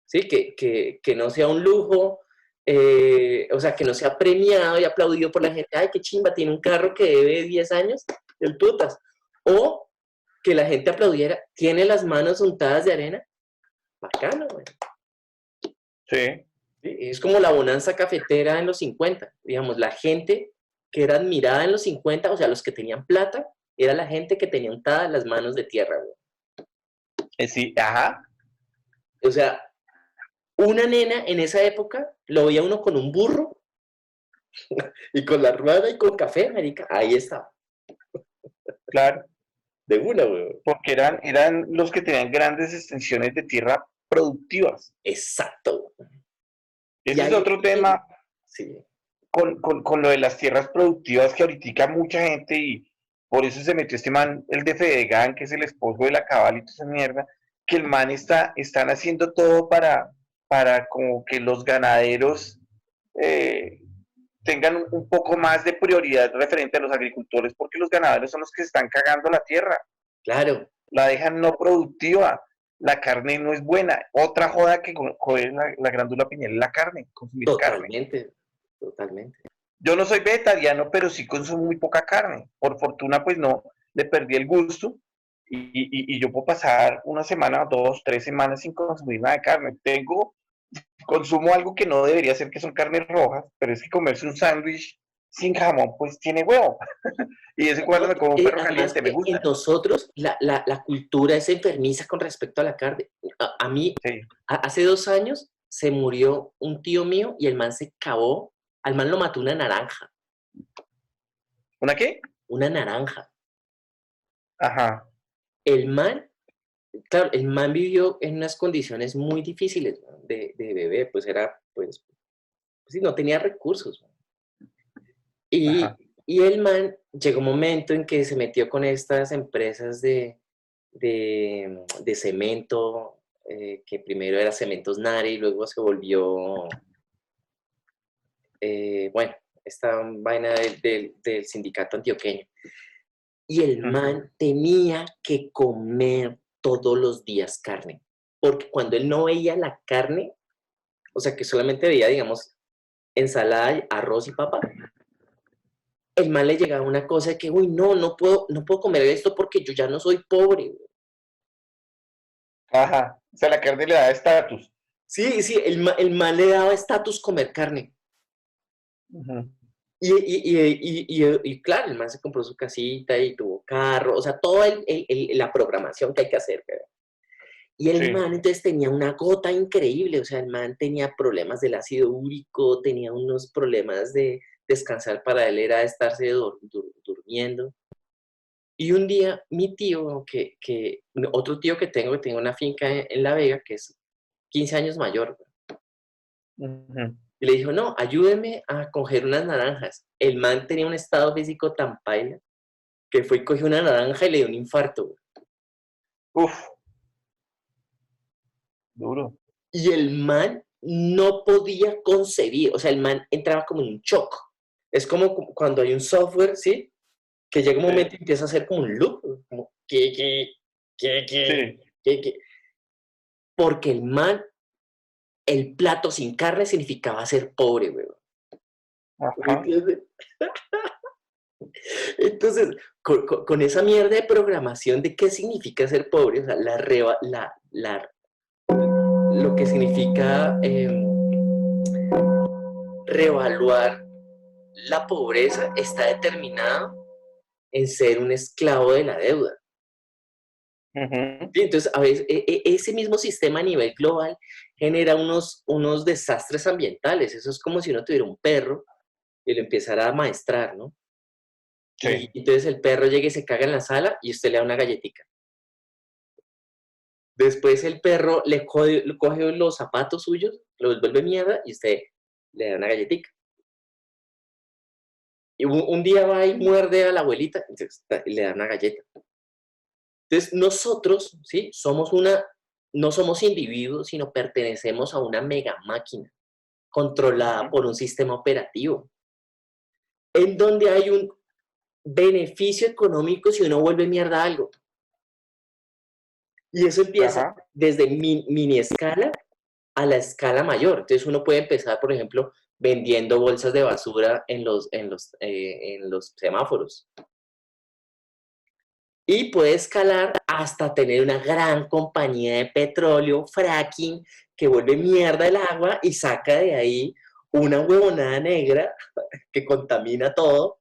¿sí? Que no sea un lujo, o sea, que no sea premiado y aplaudido por la gente, ay, qué chimba, tiene un carro que debe 10 años, el putas. O que la gente aplaudiera, tiene las manos untadas de arena, bacano, güey. Sí. ¿Sí? Es como la bonanza cafetera en los 50, digamos, la gente que era admirada en los 50, o sea, los que tenían plata, era la gente que tenía untadas las manos de tierra, güey. Sí, ajá. O sea, una nena en esa época lo veía uno con un burro y con la rueda y con café, marica, ahí estaba, Claro. de una, güey. Porque eran los que tenían grandes extensiones de tierra productivas. Exacto, güey. Y Ese es ahí, otro tema sí, con lo de las tierras productivas que ahorita mucha gente, y por eso se metió este man, el de Fedegan, que es el esposo de la Cabal y toda esa mierda, que el man están haciendo todo para como que los ganaderos eh, tengan un poco más de prioridad referente a los agricultores, porque los ganaderos son los que están cagando la tierra, Claro, la dejan no productiva, la carne no es buena. Otra joda que jode la glándula pineal es la carne, consumir carne. totalmente, totalmente. Yo no soy vegetariano, pero sí consumo muy poca carne. Por fortuna, pues no, le perdí el gusto y yo puedo pasar una semana, 2, 3 semanas sin consumir nada de carne. Consumo algo que no debería ser, que son carnes rojas, pero es que comerse un sándwich sin jamón, pues tiene huevo. Y de vez en cuando No, me como un perro además caliente, me que en gusta. nosotros la cultura es enfermiza con respecto a la carne. A mí, Sí. hace 2 años se murió un tío mío y el man se cavó, al man lo mató ¿Una qué? una naranja. Ajá. El man, claro, el man vivió en unas condiciones muy difíciles, ¿no? De bebé, pues era, pues sí, no tenía recursos. Y, Ajá. y el man llegó un momento en que se metió con estas empresas de cemento, que primero era Cementos Nari y luego se volvió, bueno, esta vaina del sindicato antioqueño. Y el Ujú. man tenía que comer todos los días carne, porque cuando él no veía la carne, o sea, que solamente veía, digamos, ensalada, arroz y papa, el man le llegaba una cosa de que, uy, no, no puedo comer esto porque yo ya no soy pobre. Ajá. O sea, la carne le da estatus. Sí, sí, el man le daba estatus comer carne. Ujú. Y claro, el man se compró su casita y tuvo carro, o sea, toda la programación que hay que hacer, ¿verdad? Y el Sí. man entonces tenía una gota increíble, o sea, el man tenía problemas del ácido úrico, tenía unos problemas de descansar para él, era estarse durmiendo. Y un día mi tío, otro tío que tengo una finca en La Vega, que es 15 años mayor, Ujú. y le dijo, no, ayúdeme a coger unas naranjas. El man tenía un estado físico tan paila que fue y cogió una naranja y le dio un infarto, güey. Uf, duro. Y el man no podía concebir, o sea, el man entraba como en un shock. Es como cuando hay un software, ¿sí? Que llega un Sí. momento y empieza a hacer como un loop, como Sí. que. Porque el man, el plato sin carne significaba ser pobre, güey. ¿Me Ajá. entiendes? Entonces, con esa mierda de programación de qué significa ser pobre, o sea, lo que significa reevaluar la pobreza está determinado en ser un esclavo de la deuda. Ujú. ¿Sí? Entonces, a veces, ese mismo sistema a nivel global genera unos desastres ambientales. Eso es como si uno tuviera un perro y lo empezara a amaestrar, ¿no? Y Sí. entonces el perro llega y se caga en la sala y usted le da una galletita. Después el perro le coge los zapatos suyos, los vuelve mierda y usted le da una galletita. Y un día va y muerde a la abuelita y le da una galleta. Entonces nosotros, ¿sí? No somos individuos, sino pertenecemos a una mega máquina controlada Ujú. por un sistema operativo, en donde hay un beneficio económico si uno vuelve mierda a algo. Y eso empieza Ajá. desde mini escala a la escala mayor. Entonces uno puede empezar, por ejemplo, vendiendo bolsas de basura en los semáforos. Y puede escalar hasta tener una gran compañía de petróleo, fracking, que vuelve mierda el agua y saca de ahí una huevonada negra que contamina todo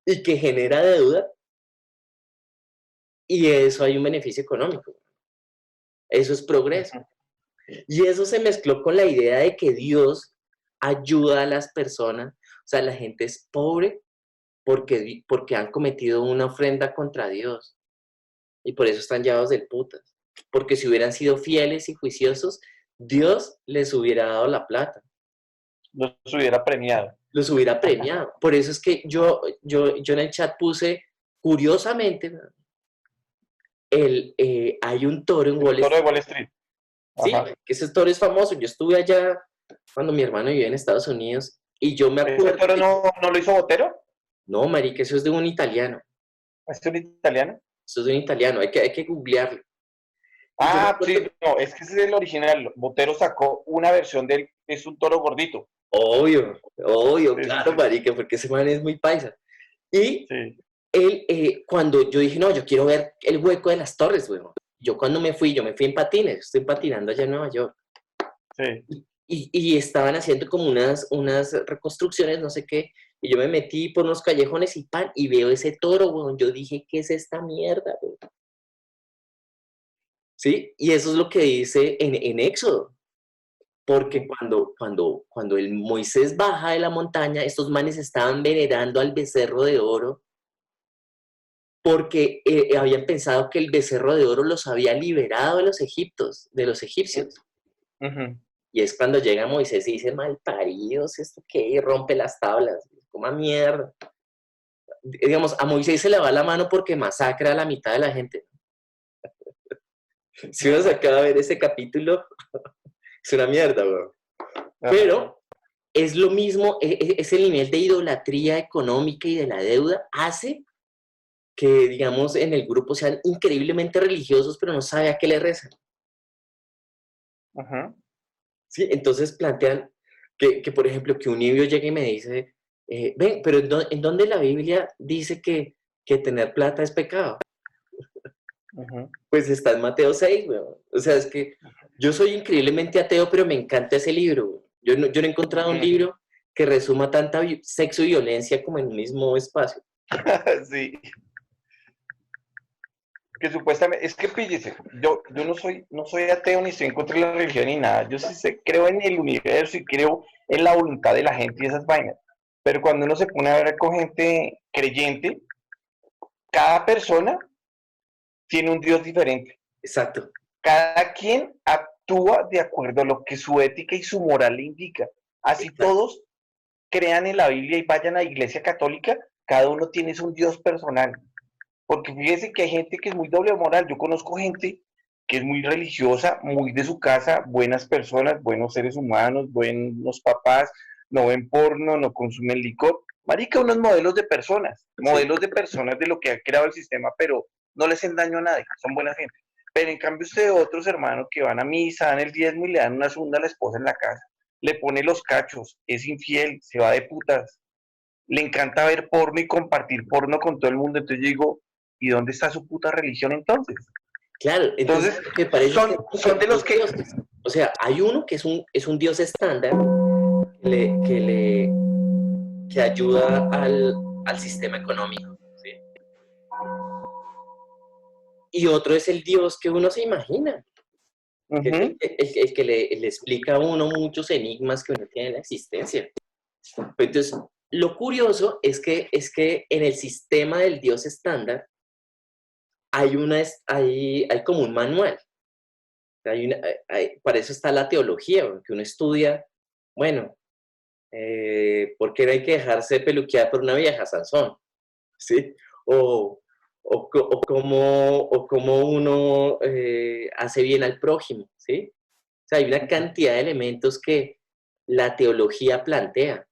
y que genera deuda. Y eso hay un beneficio económico. Eso es progreso. Ujú. Y eso se mezcló con la idea de que Dios ayuda a las personas. O sea, la gente es pobre porque han cometido una ofrenda contra Dios. Y por eso están llevados del putas. Porque si hubieran sido fieles y juiciosos, Dios les hubiera dado la plata, Los hubiera premiado. los hubiera premiado. Por eso es que yo en el chat puse, curiosamente, hay un toro en El Wall toro de Street, Wall Street. ¿sí? Ajá. Que ese toro es famoso. Yo estuve allá cuando mi hermano vivía en Estados Unidos, y yo me ¿Ese acuerdo toro que, no lo hizo Botero? no, marica, eso es de un italiano, ¿Es un italiano? eso es de un italiano, hay que googlearlo. Y yo me Ah, sí, acuerdo, no, es que ese es el original. Botero sacó una versión de él, es un toro gordito. obvio, obvio, Sí, sí, claro, sí. marica, porque ese man es muy paisa. Y Sí, él, cuando yo dije, no, yo quiero ver el hueco de las torres, weón. Yo cuando yo me fui en patines, estoy patinando allá en Nueva York. sí. Y estaban haciendo como unas reconstrucciones, no sé qué, y yo me metí por unos callejones y pan, y veo ese toro, weón. Yo dije, ¿qué es esta mierda, weón? ¿Sí? Y eso es lo que dice en Éxodo. Porque cuando el Moisés baja de la montaña, estos manes estaban venerando al becerro de oro porque habían pensado que el becerro de oro los había liberado de los egipcios. Ujú. Y es cuando llega Moisés y dice, malparidos, ¿esto qué? Y rompe las tablas. Como mierda. Digamos, a Moisés se le va la mano porque masacra a la mitad de la gente. Si uno se acaba de ver ese capítulo, es una mierda, bro. Pero es lo mismo, es el nivel de idolatría económica y de la deuda hace que, digamos, en el grupo sean increíblemente religiosos, pero no sabe a qué le rezan. Ujú. ¿Sí? Entonces plantean que, por ejemplo, que un niño llegue y me dice, ven, pero ¿en dónde la Biblia dice que tener plata es pecado? Ujú. Pues está en Mateo 6, weón. O sea, es que yo soy increíblemente ateo, pero me encanta ese libro, weón. Yo no he encontrado un libro que resuma tanta sexo y violencia como en un mismo espacio. Sí, que supuestamente, es que píllese, yo no soy ateo ni estoy en contra de la religión ni nada, yo sí creo en el universo y creo en la voluntad de la gente y esas vainas, pero cuando uno se pone a ver con gente creyente, cada persona tiene un Dios diferente, Exacto. cada quien actúa de acuerdo a lo que su ética y su moral le indica, así Exacto. todos crean en la Biblia y vayan a la iglesia católica, cada uno tiene un Dios personal. Porque fíjese que hay gente que es muy doble moral. Yo conozco gente que es muy religiosa, muy de su casa, buenas personas, buenos seres humanos, buenos papás, no ven porno, no consumen licor. Marica, unos Sí. modelos de personas de lo que ha creado el sistema, pero no les hacen daño a nadie, son buena gente. Pero en cambio usted otros hermanos que van a misa, dan el diezmo y le dan una segunda a la esposa en la casa, le pone los cachos, es infiel, se va de putas, le encanta ver porno y compartir porno con todo el mundo. Entonces yo digo, ¿y dónde está su puta religión entonces? Claro, entonces Entonces, lo que parece es que son, hay son de los dos que... dioses. O sea, hay uno que es un dios estándar que ayuda al sistema económico, ¿sí? Y otro es el dios que uno se imagina, que es Ujú, el que le explica a uno muchos enigmas que uno tiene en la existencia. Entonces, lo curioso es que en el sistema del dios estándar hay como un manual. Para eso está la teología, que uno estudia, bueno, ¿por qué no hay que dejarse peluquear por una vieja, Sansón? ¿Sí? O, cómo uno hace bien al prójimo, ¿sí? O sea, hay una cantidad de elementos que la teología plantea.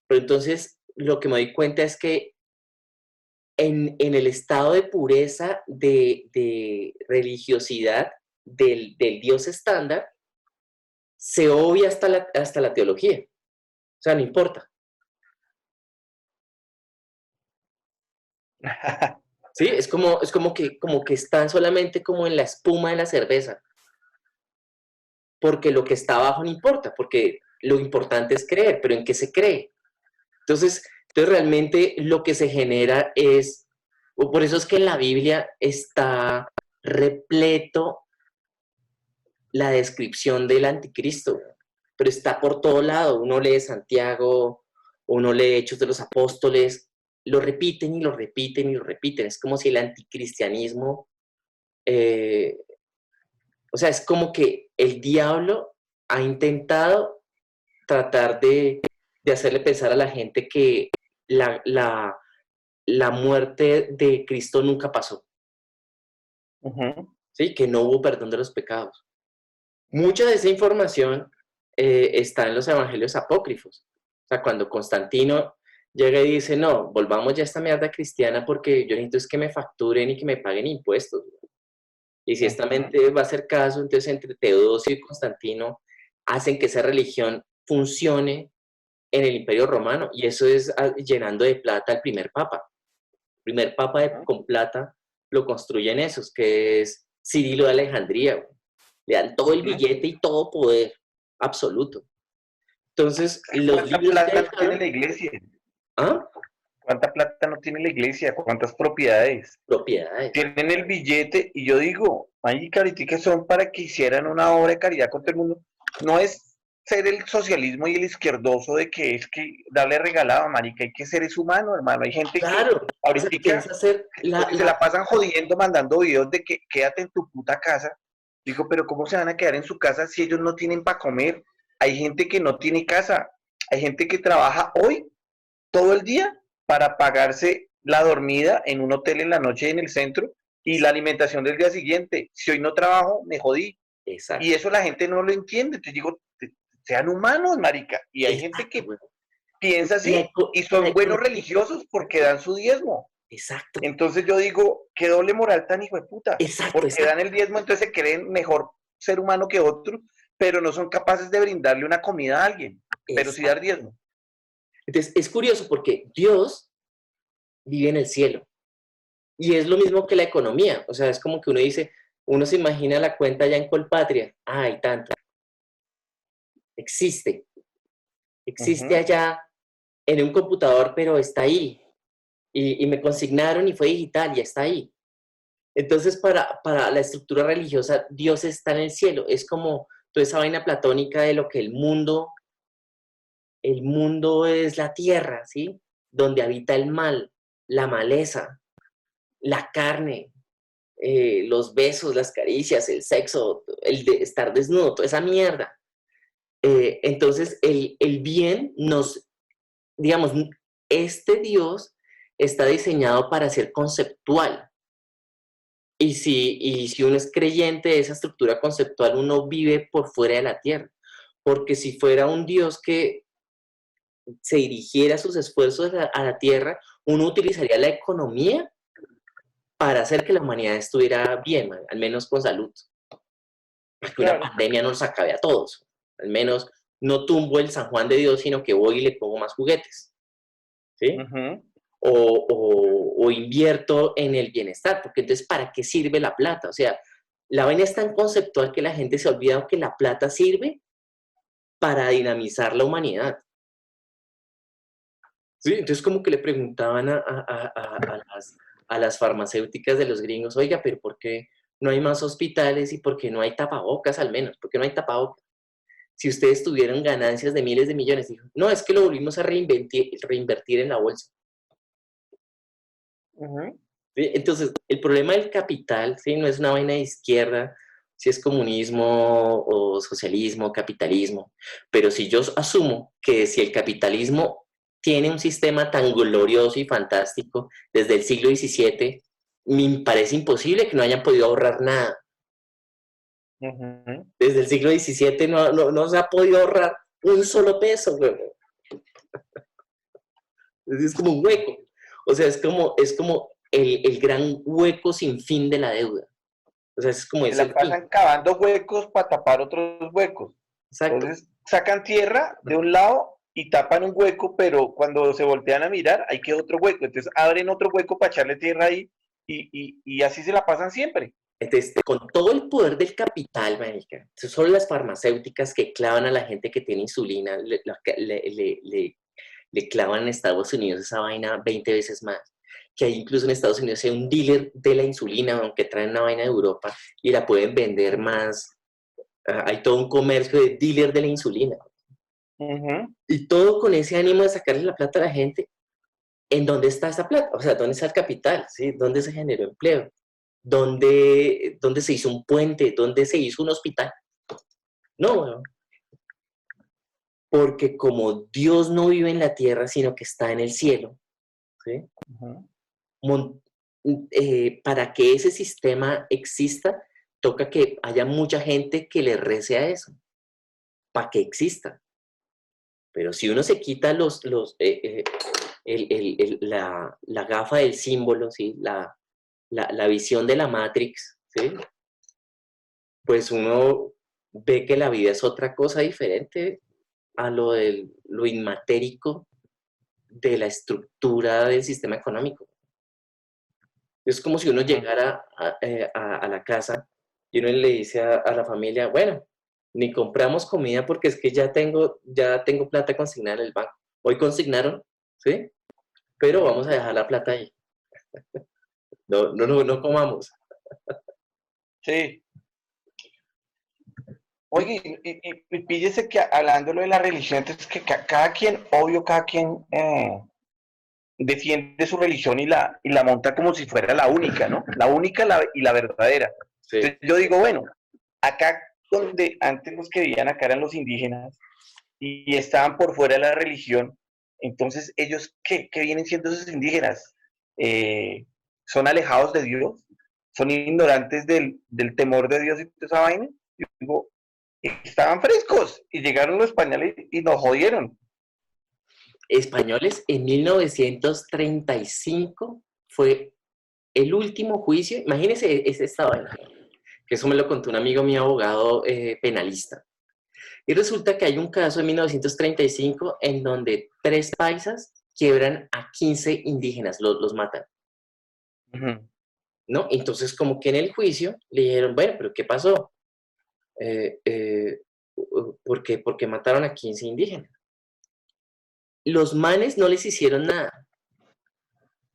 Pero entonces, lo que me doy cuenta es que en el estado de pureza de religiosidad del Dios estándar, se obvia hasta la teología. O sea, no importa. ¿Sí? Es como que están solamente como en la espuma de la cerveza. Porque lo que está abajo no importa, porque lo importante es creer, pero ¿en qué se cree? Entonces realmente lo que se genera o por eso es que en la Biblia está repleto la descripción del anticristo, pero está por todo lado. Uno lee Santiago, uno lee Hechos de los Apóstoles, lo repiten y lo repiten y lo repiten. Es como si el anticristianismo, eh, o sea, es como que el diablo ha intentado tratar de hacerle pensar a la gente que la muerte de Cristo nunca pasó, ujú. ¿sí? Que no hubo perdón de los pecados. Mucha de esa información está en los evangelios apócrifos. O sea, cuando Constantino llega y dice, no, volvamos ya a esta mierda cristiana porque yo necesito es que me facturen y que me paguen impuestos. Y si esta mente va a hacer caso, entonces entre Teodosio y Constantino hacen que esa religión funcione en el Imperio Romano. Y eso es llenando de plata al primer papa. El primer papa con plata lo construyen esos, que es Cirilo de Alejandría. Le dan todo el billete y todo poder absoluto. Entonces, los libros plata que no tiene dejaron, la iglesia? ¿ah? ¿Cuánta plata no tiene la iglesia? ¿Cuántas propiedades? Propiedades. Tienen el billete y yo digo, ahorita que son para que hicieran una obra de caridad con todo el mundo. No es ser el socialismo y el izquierdoso de que es que darle regalado, marica, hay que ser es humano, hermano. Hay gente que Claro, o sea, ahorita piensa hacer se la pasan jodiendo, mandando videos de que quédate en tu puta casa. Digo, pero ¿cómo se van a quedar en su casa si ellos no tienen para comer? Hay gente que no tiene casa, hay gente que trabaja hoy todo el día para pagarse la dormida en un hotel en la noche en el centro y la alimentación del día siguiente. Si hoy no trabajo, me jodí. Exacto. Y eso la gente no lo entiende. Te digo, sean humanos, marica. Y hay gente que Bueno. piensa así y son buenos religiosos porque dan su diezmo. Exacto. Entonces yo digo, qué doble moral tan hijo de puta. Exacto, Porque dan el diezmo, entonces se creen mejor ser humano que otro, pero no son capaces de brindarle una comida a alguien, pero sí dar diezmo. Entonces, es curioso porque Dios vive en el cielo. Y es lo mismo que la economía. O sea, es como que uno dice, uno se imagina la cuenta ya en Colpatria. Hay tanto. Existe. Existe allá en un computador, pero está ahí. Y me consignaron y fue digital, ya está ahí. Entonces, para la estructura religiosa, Dios está en el cielo. Es como toda esa vaina platónica de lo que el mundo es la tierra, ¿sí? Donde habita el mal, la maleza, la carne, los besos, las caricias, el sexo, el de estar desnudo, toda esa mierda. Entonces, el bien digamos, este Dios está diseñado para ser conceptual. Y si uno es creyente de esa estructura conceptual, uno vive por fuera de la tierra. Porque si fuera un Dios que se dirigiera sus esfuerzos a la tierra, uno utilizaría la economía para hacer que la humanidad estuviera bien, al menos con salud. Para que una pandemia no nos acabe a todos. Al menos no tumbo el San Juan de Dios, sino que voy y le pongo más juguetes. ¿Sí? O invierto en el bienestar, porque entonces, ¿para qué sirve la plata? O sea, la vaina es tan conceptual que la gente se ha olvidado que la plata sirve para dinamizar la humanidad. Sí, entonces como que le preguntaban a las farmacéuticas de los gringos, oiga, pero ¿por qué no hay más hospitales y por qué no hay tapabocas al menos? ¿Por qué no hay tapabocas? Si ustedes tuvieran ganancias de miles de millones, dijo, no, es que lo volvimos a reinvertir en la bolsa. ¿Sí? Entonces, el problema del capital, ¿sí? No es una vaina de izquierda, si es comunismo o socialismo, capitalismo, pero si yo asumo que si el capitalismo tiene un sistema tan glorioso y fantástico desde el siglo XVII, me parece imposible que no hayan podido ahorrar nada. Desde el siglo XVII no se ha podido ahorrar un solo peso, güey. Es como un hueco. O sea, es como el gran hueco sin fin de la deuda. O sea, es como Se la pasan cavando huecos para tapar otros huecos. Exacto. Entonces sacan tierra de un lado y tapan un hueco, pero cuando se voltean a mirar, hay que otro hueco. Entonces abren otro hueco para echarle tierra ahí y así se la pasan siempre. Entonces, con todo el poder del capital, marica, son las farmacéuticas que clavan a la gente que tiene insulina, le clavan en Estados Unidos esa vaina 20 veces más. Que hay incluso en Estados Unidos hay un dealer de la insulina, aunque traen una vaina de Europa y la pueden vender más. Hay todo un comercio de dealer de la insulina. Y todo con ese ánimo de sacarle la plata a la gente. ¿En dónde está esa plata? O sea, ¿dónde está el capital? ¿Sí? ¿Dónde se generó empleo? ¿Dónde se hizo un puente? ¿Dónde se hizo un hospital? No, porque como Dios no vive en la tierra, sino que está en el cielo, ¿sí? Para que ese sistema exista, toca que haya mucha gente que le rece a eso, para que exista. Pero si uno se quita la gafa del símbolo, ¿sí? La visión de la Matrix, ¿sí? Pues uno ve que la vida es otra cosa diferente a lo inmatérico de la estructura del sistema económico. Es como si uno llegara a la casa y uno le dice a la familia, bueno, ni compramos comida porque es que ya tengo plata consignada en el banco. Hoy consignaron, ¿sí? Pero vamos a dejar la plata ahí. No comamos. Sí. Oye, y píllese que hablándolo de la religión, entonces que cada quien, obvio, cada quien defiende su religión y la monta como si fuera la única, ¿no? La única y la verdadera. Sí. Entonces yo digo, bueno, acá donde antes los que vivían acá eran los indígenas y estaban por fuera de la religión, entonces ellos, ¿qué vienen siendo esos indígenas? ¿Son alejados de Dios? ¿Son ignorantes del temor de Dios y toda esa vaina? Yo digo, estaban frescos y llegaron los españoles y nos jodieron. Españoles en 1935 fue el último juicio. Imagínense esta vaina, que eso me lo contó un amigo mío, abogado penalista. Y resulta que hay un caso en 1935 en donde 3 paisas quiebran a 15 indígenas, los matan. ¿No? Entonces, como que en el juicio le dijeron, bueno, pero ¿qué pasó? ¿Por qué mataron a 15 indígenas? Los manes no les hicieron nada,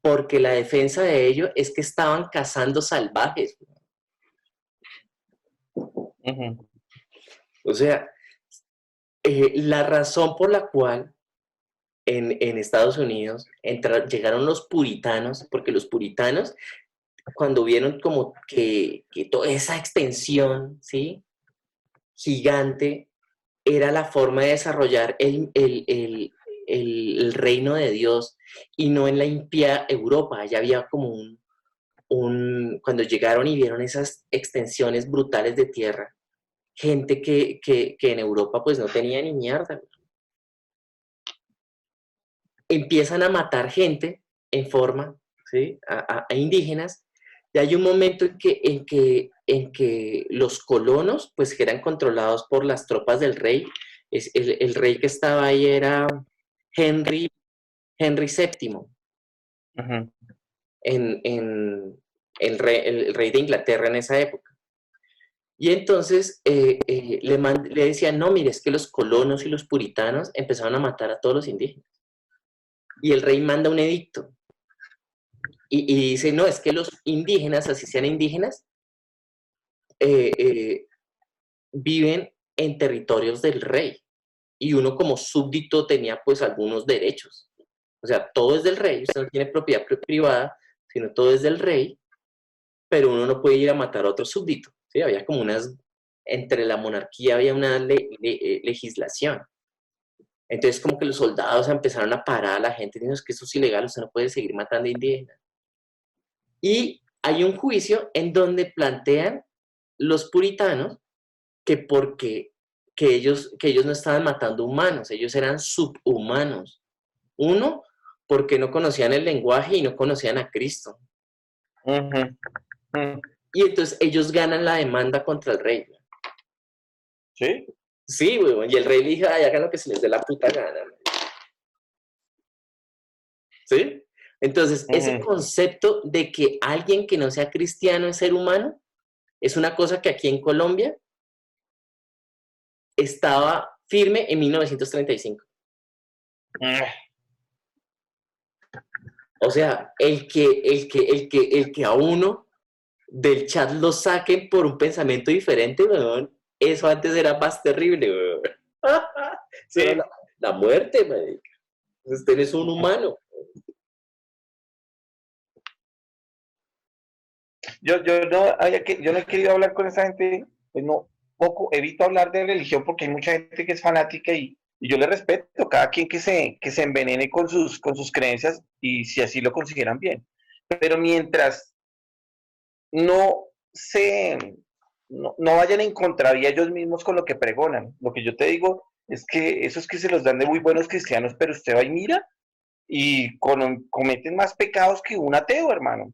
porque la defensa de ellos es que estaban cazando salvajes. O sea, la razón por la cual en Estados Unidos llegaron los puritanos, porque los puritanos, cuando vieron como que toda esa extensión, ¿sí? Gigante, era la forma de desarrollar el reino de Dios y no en la impía Europa. Ya había como cuando llegaron y vieron esas extensiones brutales de tierra, gente que en Europa pues no tenía ni mierda. Empiezan a matar gente en forma, ¿sí? a indígenas, y hay un momento en que los colonos, pues que eran controlados por las tropas del rey, el rey que estaba ahí era Henry VII, el rey de Inglaterra en esa época. Y entonces le decían, no, mire, es que los colonos y los puritanos empezaron a matar a todos los indígenas. Y el rey manda un edicto. Y dice, no, es que los indígenas, así sean indígenas, viven en territorios del rey. Y uno como súbdito tenía pues algunos derechos. O sea, todo es del rey, usted no tiene propiedad privada, sino todo es del rey, pero uno no puede ir a matar a otro súbdito. ¿Sí? Había como entre la monarquía había una legislación. Entonces como que los soldados empezaron a parar a la gente diciendo, es que eso es ilegal, usted no puede seguir matando indígenas. Y hay un juicio en donde plantean los puritanos que ellos no estaban matando humanos, ellos eran subhumanos. Uno, porque no conocían el lenguaje y no conocían a Cristo. Y entonces ellos ganan la demanda contra el rey. ¿Sí? Sí, weón. Y el rey le dijo, ay, hagan lo que se les dé la puta gana. ¿Sí? Entonces, ese concepto de que alguien que no sea cristiano es ser humano, es una cosa que aquí en Colombia estaba firme en 1935. O sea, el que a uno del chat lo saquen por un pensamiento diferente, weón, eso antes era más terrible, weón. Sí. Era la muerte, man. Usted es un humano. Yo no he querido hablar con esa gente, pues no, evito hablar de religión porque hay mucha gente que es fanática y yo le respeto, cada quien que se envenene con sus creencias y si así lo consideran bien. Pero mientras no se no vayan en contravía ellos mismos con lo que pregonan. Lo que yo te digo es que esos que se los dan de muy buenos cristianos, pero usted va y mira y cometen más pecados que un ateo, hermano,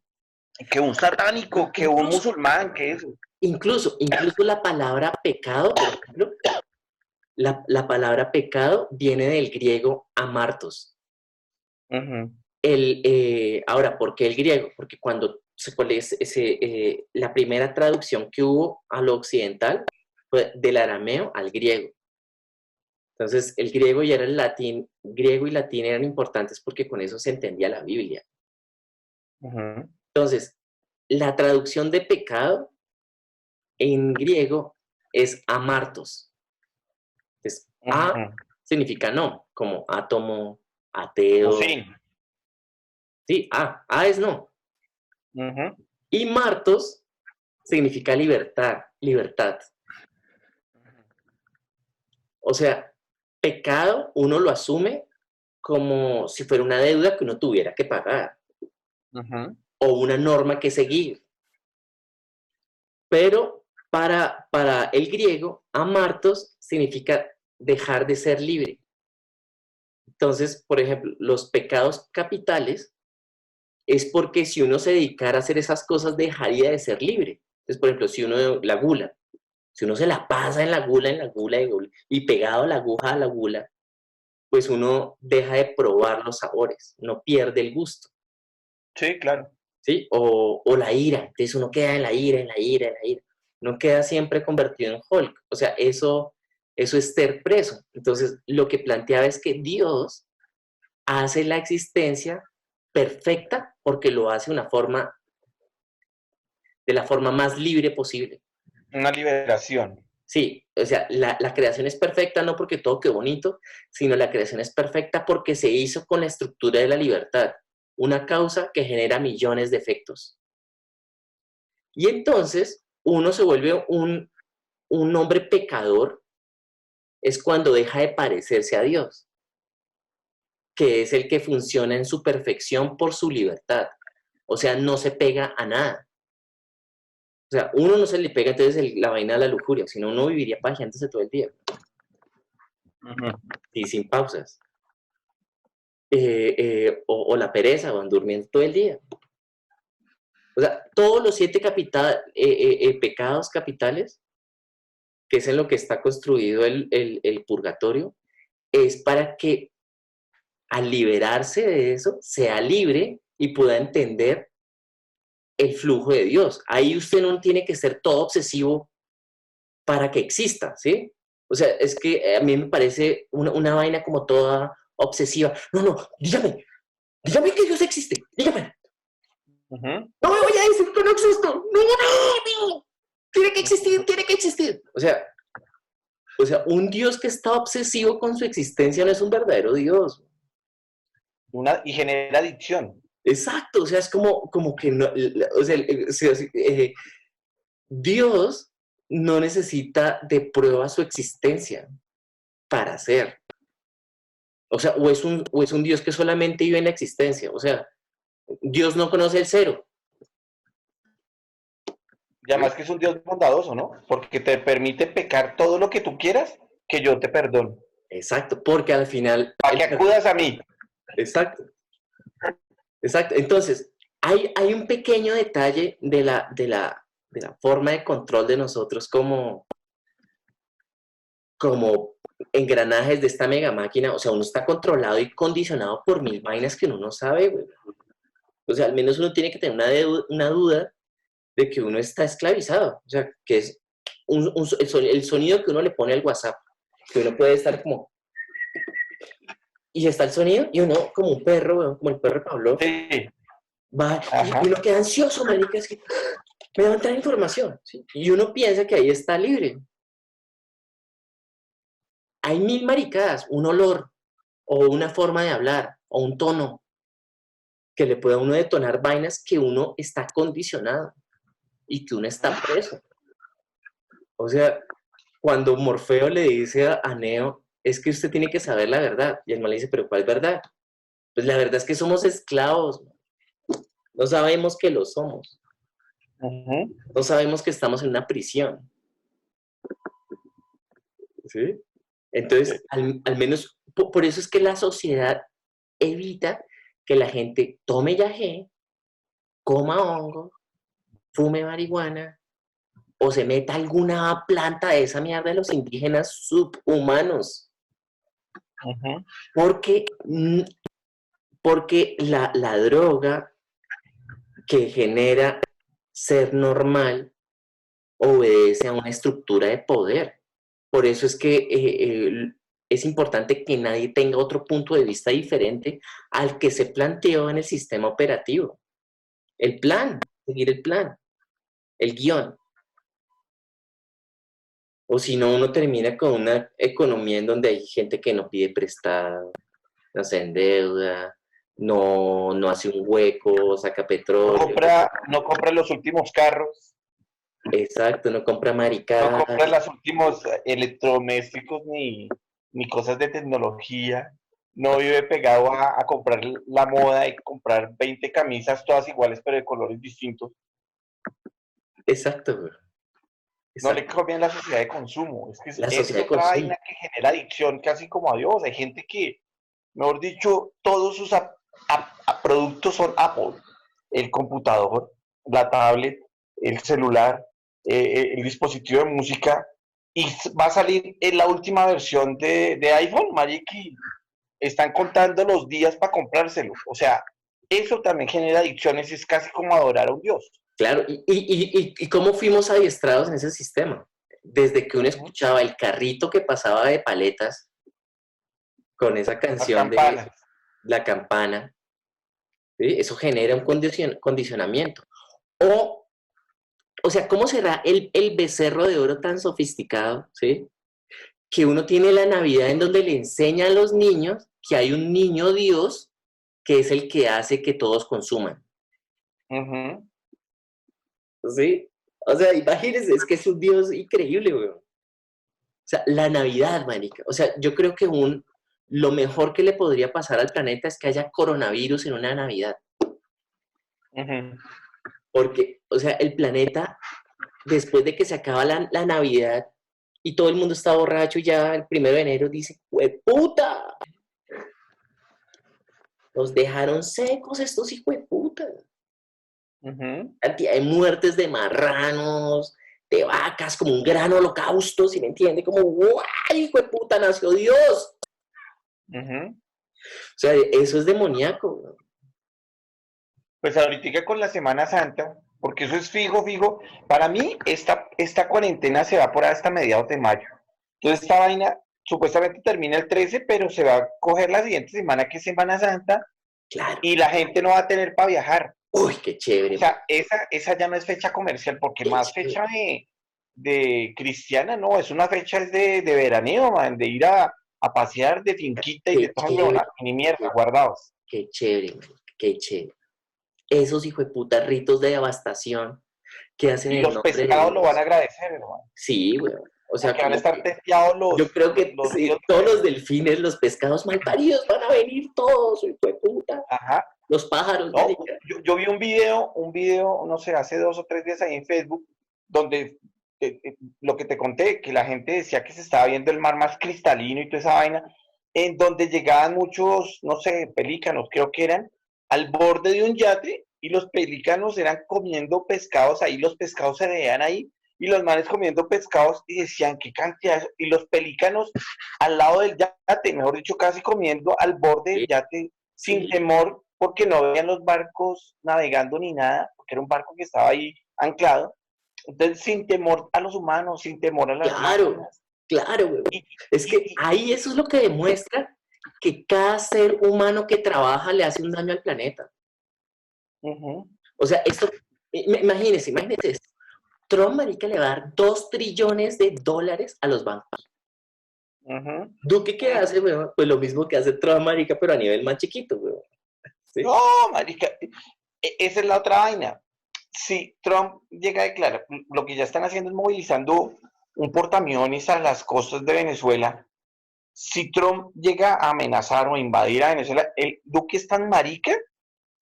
que un satánico, que un Incluso, musulmán, que eso. incluso la palabra pecado, por ejemplo, la palabra pecado viene del griego amartos. Uh-huh. Ahora, ¿por qué el griego? Porque cuando la primera traducción que hubo a lo occidental fue del arameo al griego. Entonces, el griego y el latín, griego y latín eran importantes porque con eso se entendía la Biblia. Uh-huh. Entonces, la traducción de pecado en griego es amartos. Entonces, a significa no, como átomo, ateo. Sí, a es no. Uh-huh. Y martos significa libertad. O sea, pecado uno lo asume como si fuera una deuda que uno tuviera que pagar. Uh-huh. O una norma que seguir. Pero para el griego, amartos significa dejar de ser libre. Entonces, por ejemplo, los pecados capitales es porque si uno se dedicara a hacer esas cosas, dejaría de ser libre. Entonces, por ejemplo, si uno, la gula, si uno se la pasa en la gula, y pegado a la aguja a la gula, pues uno deja de probar los sabores, no pierde el gusto. Sí, claro. ¿Sí? O la ira, entonces uno queda en la ira. Uno queda siempre convertido en Hulk. O sea, eso es ser preso. Entonces, lo que planteaba es que Dios hace la existencia perfecta porque lo hace de la forma más libre posible. Una liberación. Sí, o sea, la creación es perfecta no porque todo quedó bonito, sino la creación es perfecta porque se hizo con la estructura de la libertad, una causa que genera millones de efectos. Y entonces uno se vuelve un hombre pecador, es cuando deja de parecerse a Dios, que es el que funciona en su perfección por su libertad. O sea, no se pega a nada. O sea, uno no se le pega entonces la vaina de la lujuria, sino uno viviría pajeándose todo el día. Uh-huh. Y sin pausas. O la pereza, van durmiendo todo el día. O sea, todos los 7 pecados capitales, que es en lo que está construido el purgatorio, es para que al liberarse de eso, sea libre y pueda entender el flujo de Dios. Ahí usted no tiene que ser todo obsesivo para que exista, ¿sí? O sea, es que a mí me parece una vaina como toda obsesiva. No, dígame que Dios existe, dígame. Uh-huh. No me voy a decir que no existo. No. Tiene que existir. O sea, un Dios que está obsesivo con su existencia no es un verdadero Dios. Y genera adicción. Exacto, o sea, es como que no, o sea, Dios no necesita de prueba su existencia para ser. O sea, o es un Dios que solamente vive en la existencia. O sea, Dios no conoce el cero. Y además que es un Dios bondadoso, ¿no? Porque te permite pecar todo lo que tú quieras, que yo te perdono. Exacto, porque al final... Para que acudas a mí. Exacto. Entonces, hay un pequeño detalle de la forma de control de nosotros como engranajes de esta mega máquina. O sea, uno está controlado y condicionado por 1000 vainas que uno no sabe, güey. O sea, al menos uno tiene que tener una duda de que uno está esclavizado. O sea, que es el sonido que uno le pone al WhatsApp. Que uno puede estar como... Y está el sonido y uno como un perro, güey, como el perro de Pablo. Sí. Va, y uno queda ansioso, marica, es que me va a entrar información, ¿sí? Y uno piensa que ahí está libre. Hay 1000 maricadas, un olor, o una forma de hablar, o un tono, que le puede a uno detonar vainas que uno está condicionado y que uno está preso. O sea, cuando Morfeo le dice a Neo, es que usted tiene que saber la verdad, y el mal le dice, ¿pero cuál verdad? Pues la verdad es que somos esclavos, no sabemos que lo somos. No sabemos que estamos en una prisión. ¿Sí? Entonces, al menos, por eso es que la sociedad evita que la gente tome yagé, coma hongo, fume marihuana o se meta alguna planta de esa mierda de los indígenas subhumanos. Porque, porque la droga que genera ser normal obedece a una estructura de poder. Por eso es que es importante que nadie tenga otro punto de vista diferente al que se planteó en el sistema operativo. El plan, seguir el plan, el guión. O si no, uno termina con una economía en donde hay gente que no pide prestado, no se endeuda, no hace un hueco, saca petróleo. No compra los últimos carros. Exacto, no compra No maricadas. compra los últimos electrodomésticos ni cosas de tecnología. No vive pegado a comprar la moda y comprar 20 camisas todas iguales pero de colores distintos. Exacto, güey. No le conviene la sociedad de consumo. Es que La es sociedad de otra consumo. vaina que genera adicción casi como a Dios. Hay gente que, mejor dicho, todos sus productos son Apple. El computador, la tablet, el celular, el dispositivo de música. Y va a salir en la última versión de iPhone, Mariki. Están contando los días para comprárselo. O sea, eso también genera adicciones. Es casi como adorar a un Dios. Claro, y cómo fuimos adiestrados en ese sistema. Desde que uno escuchaba el carrito que pasaba de paletas con esa canción de la campana, ¿sí? Eso genera un condicionamiento. O sea, ¿cómo será el becerro de oro tan sofisticado, ¿sí? Que uno tiene la Navidad en donde le enseña a los niños que hay un niño Dios que es el que hace que todos consuman. ¿Sí? O sea, imagínense, es que es un Dios increíble, güey. O sea, la Navidad, manica. O sea, yo creo que lo mejor que le podría pasar al planeta es que haya coronavirus en una Navidad. Porque, o sea, el planeta, después de que se acaba la Navidad y todo el mundo está borracho ya el 1 de enero, dice, ¡hueputa! Nos dejaron secos estos hijueputas. Cantidad de muertes de marranos, de vacas, como un gran holocausto, ¿sí me entiende? Como, ¡guay, hijo de puta, nació Dios! O sea, eso es demoníaco. Pues ahorita con la Semana Santa, porque eso es fijo. Para mí, esta cuarentena se va por hasta mediados de mayo. Entonces, esta vaina supuestamente termina el 13, pero se va a coger la siguiente semana, que es Semana Santa, claro. Y la gente no va a tener para viajar. Uy, qué chévere. O sea, esa ya no es fecha comercial, porque qué más chévere. Fecha de cristiana, no, es una fecha de veraneo, man, de ir a pasear de finquita y de todo, ni mierda, guardados. Qué chévere, man, qué chévere. Esos hijueputas ritos de devastación que hacen y los pescados lo van a agradecer, hermano. Sí, güey. O sea, que van a estar testeados yo creo que sí, todos los delfines, los pescados malparidos van a venir todos, hijo de puta. Ajá. Los pájaros. No, yo vi un video, no sé, hace 2 o 3 días ahí en Facebook, donde lo que te conté, que la gente decía que se estaba viendo el mar más cristalino y toda esa vaina, en donde llegaban muchos, no sé, pelícanos, creo que eran, al borde de un yate, y los pelícanos eran comiendo pescados ahí, los pescados se veían ahí, y los manes comiendo pescados, y decían, qué cantidad, y los pelícanos al lado del yate, mejor dicho, casi comiendo al borde del yate, sin temor, porque no veían los barcos navegando ni nada, porque era un barco que estaba ahí anclado. Entonces, sin temor a los humanos, sin temor a las máquinas. Claro, güey. Es que ahí eso es lo que demuestra que cada ser humano que trabaja le hace un daño al planeta. O sea, esto, imagínense esto. Trump, marica, le va a dar $2 trillones a los bancos. ¿Duque qué hace, weón? Pues lo mismo que hace Trump, marica, pero a nivel más chiquito, weón. ¿Sí? No, marica, esa es la otra vaina. Si Trump llega a declarar, lo que ya están haciendo es movilizando un portaaviones a las costas de Venezuela. Si Trump llega a amenazar o invadir a Venezuela, el Duque es tan marica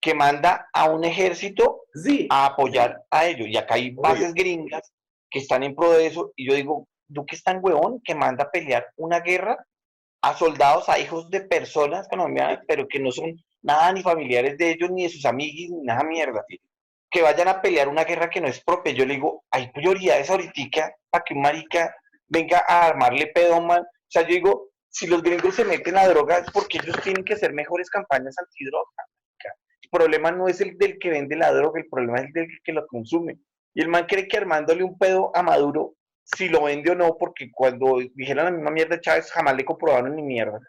que manda a un ejército Sí, a apoyar a ellos. Y acá hay obvio. bases gringas que están en pro de eso. Y yo digo, Duque es tan huevón que manda a pelear una guerra a soldados, a hijos de personas colombianas, pero que no son nada ni familiares de ellos, ni de sus amigos, ni nada mierda. Que vayan a pelear una guerra que no es propia. Yo le digo, hay prioridades ahorita para que un marica venga a armarle pedo, man. O sea, yo digo, si los gringos se meten a drogas, es porque ellos tienen que hacer mejores campañas antidroga. El problema no es el del que vende la droga, el problema es el del que lo consume. Y el man cree que armándole un pedo a Maduro, si lo vende o no, porque cuando dijeron la misma mierda de Chávez, jamás le comprobaron ni mierda.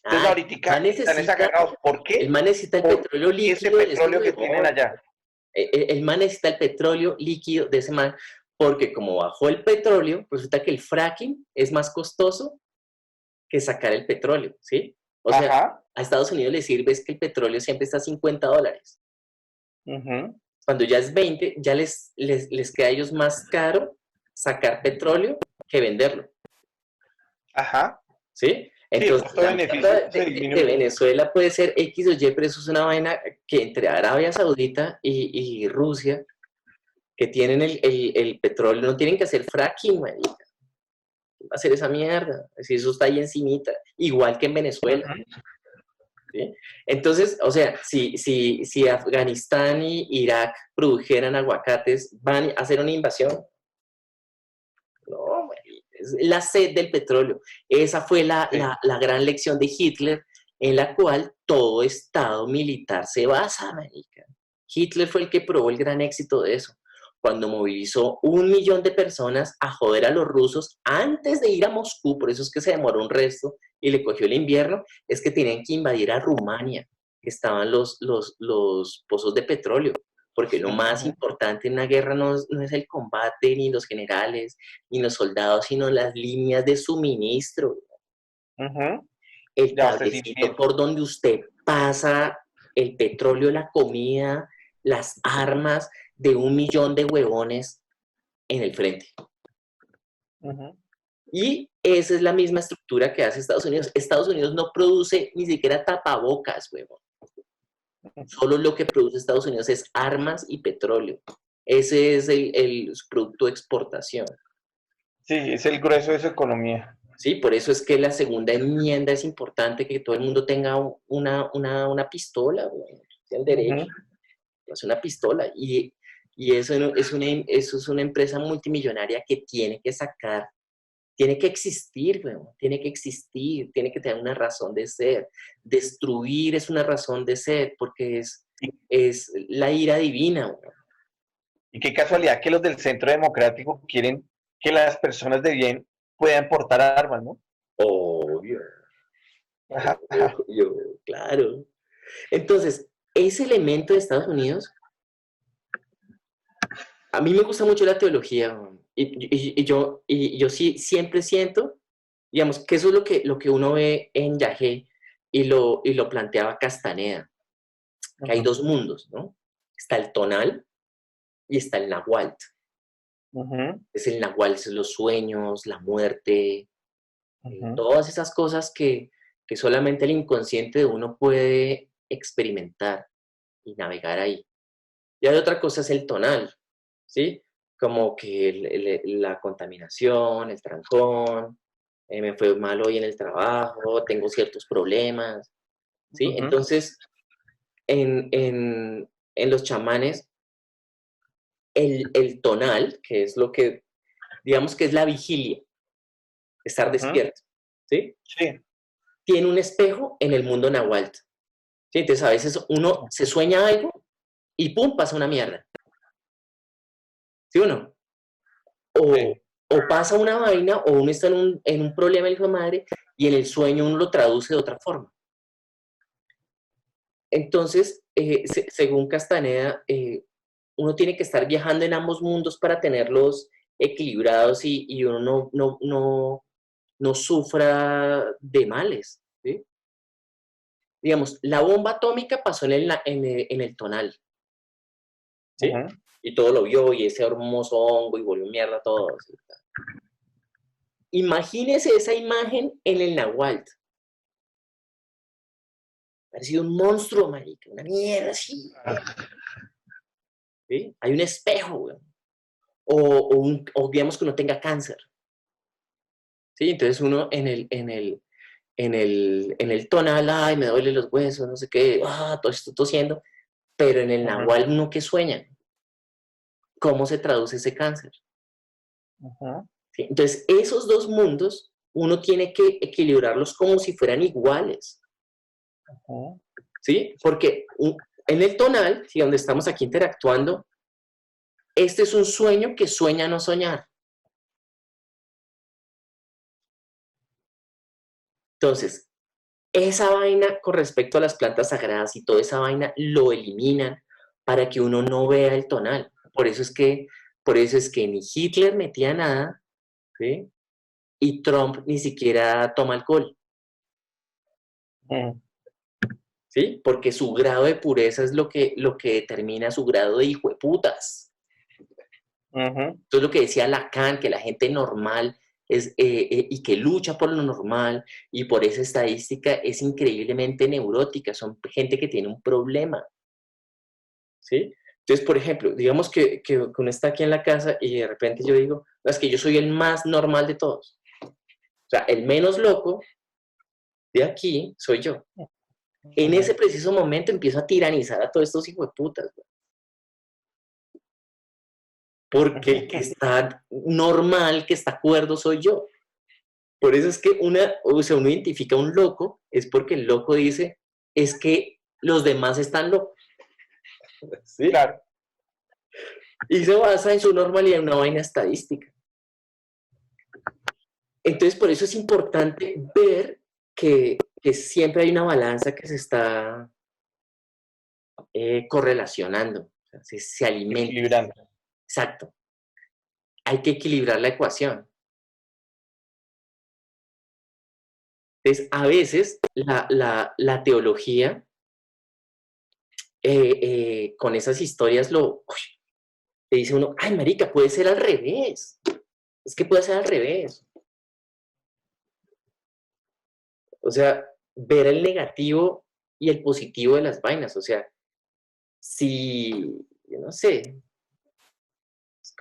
Entonces Ah, ahorita están desagarrados. ¿Por el qué? man necesita el Por petróleo ese líquido de ese petróleo que tienen huevón. allá. El man necesita el petróleo líquido de ese man, porque como bajó el petróleo, resulta que el fracking es más costoso que sacar el petróleo, ¿sí? O sea, Ajá. a Estados Unidos le sirve es que el petróleo siempre está a $50. Uh-huh. Cuando ya es 20, ya les queda a ellos más caro sacar petróleo que venderlo, Ajá. ¿sí? Sí, el Entonces, la costo-beneficio mierda se de disminuye. Venezuela puede ser X o Y, pero eso es una vaina que entre Arabia Saudita y Rusia, que tienen el petróleo, no tienen que hacer fracking, marica. Va a hacer esa mierda. Si eso está ahí encimita, igual que en Venezuela. Uh-huh. ¿Sí? Entonces, o sea, si Afganistán y Irak produjeran aguacates, van a hacer una invasión. No, es la sed del petróleo. Esa fue Sí. la gran lección de Hitler, en la cual todo Estado militar se basa, marica. Hitler fue el que probó el gran éxito de eso, cuando movilizó 1 millón de personas a joder a los rusos antes de ir a Moscú, por eso es que se demoró un resto y le cogió el invierno, es que tenían que invadir a Rumania, que estaban los pozos de petróleo, porque lo más Uh-huh. importante en una guerra no es el combate, ni los generales, ni los soldados, sino las líneas de suministro, Uh-huh. el De cablecito abastecimiento. por donde usted pasa el petróleo, la comida, las armas de 1 millón de huevones en el frente. Uh-huh. Y esa es la misma estructura que hace Estados Unidos. Estados Unidos no produce ni siquiera tapabocas, huevón. Solo lo que produce Estados Unidos es armas y petróleo. Ese es su producto de exportación. Sí, es el grueso de su economía. ¿Sí? Por eso es que la segunda enmienda es importante que todo el mundo tenga una pistola, el derecho, Uh-huh. es una pistola. Y eso es una empresa multimillonaria que tiene que sacar, tiene que existir, tiene que existir, tiene que tener una razón de ser. Destruir es una razón de ser porque Y, es la ira divina. y qué casualidad que los del Centro Democrático quieren que las personas de bien puedan portar armas, ¿no? Obvio, Ajá. obvio, claro. Entonces, ese elemento de Estados Unidos, a mí me gusta mucho la teología, y yo sí siempre siento, digamos, que eso es lo que uno ve en Yahé y lo planteaba Castaneda, que hay Uh-huh. dos mundos, ¿no? Está el tonal y está el nahualt. Uh-huh. Es el nahualt, es los sueños, la muerte, Uh-huh. todas esas cosas que solamente el inconsciente de uno puede experimentar y navegar ahí. Y hay otra cosa, es el tonal, ¿sí? Como que la contaminación, el trancón, me fue mal hoy en el trabajo, tengo ciertos problemas, ¿sí? Uh-huh. Entonces, en los chamanes, el tonal, que es lo que, digamos que es la vigilia, estar Uh-huh. despierto, ¿sí? Sí. Tiene un espejo en el mundo nahual, ¿sí? Entonces, a veces uno se sueña algo y ¡pum! Pasa una mierda, ¿sí o no? O, Sí. o pasa una vaina, o uno está en un problema, el hijo de madre, y en el sueño uno lo traduce de otra forma. Entonces, según Castaneda, uno tiene que estar viajando en ambos mundos para tenerlos equilibrados y uno no sufra de males, ¿sí? Digamos, la bomba atómica pasó en el tonal, ¿sí? Uh-huh. Y todo lo vio, y ese hermoso hongo, y volvió mierda todo, ¿sí? Imagínese esa imagen en el Nahual. parecido un monstruo, marica, una mierda así. ¿Sí? Hay un espejo, güey. O digamos que uno tenga cáncer. ¿Sí? Entonces uno en el tonal, ay, me duelen los huesos, no sé qué, todo estoy tosiendo, pero en el nahual uno que sueña. ¿Cómo se traduce ese cáncer? ¿Sí? Entonces, esos dos mundos, uno tiene que equilibrarlos como si fueran iguales. ¿Sí? Porque en el tonal, ¿sí? Donde estamos aquí interactuando, este es un sueño que sueña no soñar. Entonces, esa vaina con respecto a las plantas sagradas y toda esa vaina lo eliminan para que uno no vea el tonal. Por eso es que ni Hitler metía nada, ¿sí? Y Trump ni siquiera toma alcohol. ¿Sí? Porque su grado de pureza es lo que determina su grado de hijo de putas. Entonces lo que decía Lacan, que la gente normal y que lucha por lo normal y por esa estadística es increíblemente neurótica, son gente que tiene un problema. ¿Sí? Entonces, por ejemplo, digamos que uno está aquí en la casa y de repente yo digo, no, es que yo soy el más normal de todos. O sea, el menos loco de aquí soy yo. En ese preciso momento empiezo a tiranizar a todos estos hijos de putas. Porque el que está normal, que está cuerdo, soy yo. Por eso es que uno identifica a un loco, es porque el loco dice, es que los demás están locos. ¿Sí? Claro. Y se basa en su normalidad en una vaina estadística. Entonces, por eso es importante ver que siempre hay una balanza que se está correlacionando, o sea, se alimenta. Equilibrando. Exacto. Hay que equilibrar la ecuación. Entonces, a veces la teología, con esas historias, le dice uno, ay, marica, puede ser al revés. Es que puede ser al revés. O sea, ver el negativo y el positivo de las vainas. O sea, si, yo no sé, es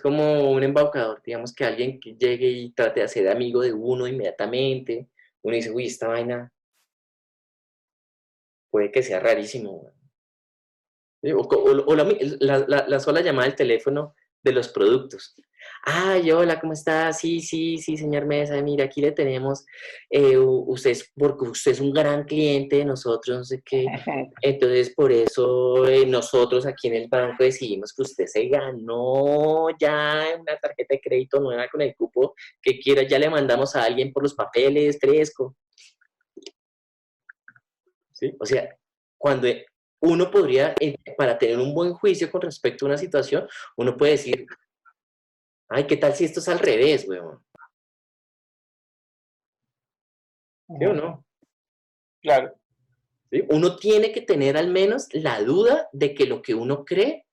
como un embaucador, digamos que alguien que llegue y trate de hacer amigo de uno inmediatamente, uno dice, uy, esta vaina puede que sea rarísimo. ¿Sí? O la sola llamada al teléfono de los productos. Ay, hola, ¿cómo está? Sí, sí, sí, señor Mesa, mira, aquí le tenemos, porque usted es un gran cliente de nosotros, no sé qué. Entonces, por eso nosotros aquí en el banco decidimos que usted se ganó ya una tarjeta de crédito nueva con el cupo que quiera, ya le mandamos a alguien por los papeles, fresco. ¿Sí? O sea, cuando uno podría, para tener un buen juicio con respecto a una situación, uno puede decir, ay, ¿qué tal si esto es al revés, weón? ¿Sí o no? Claro. ¿Sí? Uno tiene que tener al menos la duda de que lo que uno cree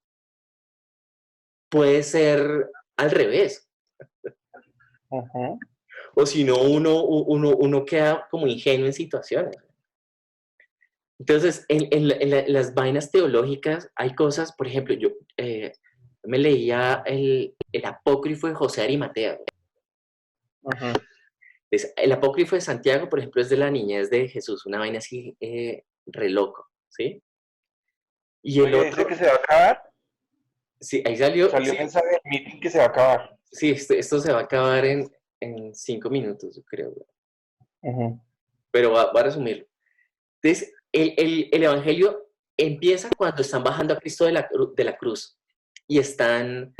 puede ser al revés. O si no, uno queda como ingenuo en situaciones. Entonces, en las vainas teológicas hay cosas, por ejemplo, yo me leía el apócrifo de José Arimatea. El apócrifo de Santiago, por ejemplo, es de la niñez de Jesús, una vaina así re loco, ¿sí? Y el Oye, otro, dice que se va a acabar. sí, ahí salió, Salió sí, un mensaje del meeting que se va a acabar. sí, esto se va a acabar en 5 minutos, yo creo, pero va a resumirlo. Entonces, el Evangelio empieza cuando están bajando a Cristo de la cruz y están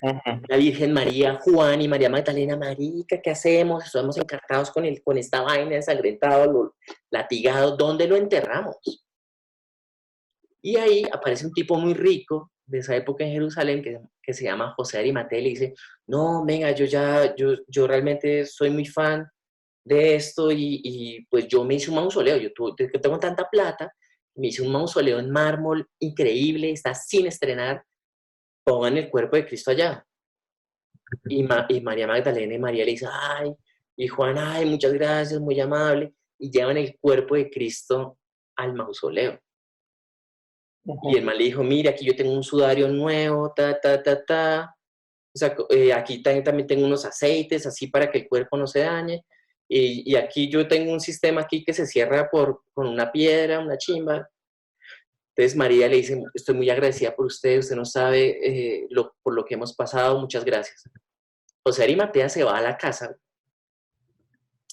la Virgen María, Juan y María Magdalena, marica, ¿qué hacemos? Estamos encartados con esta vaina, ensangrentados, latigados, ¿dónde lo enterramos? Y ahí aparece un tipo muy rico de esa época en Jerusalén que se llama José de Arimatea y le dice, no, venga, yo realmente soy muy fan de esto y pues yo me hice un mausoleo, que tengo tanta plata, me hice un mausoleo en mármol increíble, está sin estrenar, pongan el cuerpo de Cristo allá. Y María Magdalena y María le dice, ay, y Juan, ay, muchas gracias, muy amable, y llevan el cuerpo de Cristo al mausoleo. Y el man le dijo, mire, aquí yo tengo un sudario nuevo, O sea, aquí también tengo unos aceites, así para que el cuerpo no se dañe. Y aquí yo tengo un sistema aquí que se cierra con una piedra, una chimba. Entonces María le dice, estoy muy agradecida por usted no sabe por lo que hemos pasado, muchas gracias. José Arimatea se va a la casa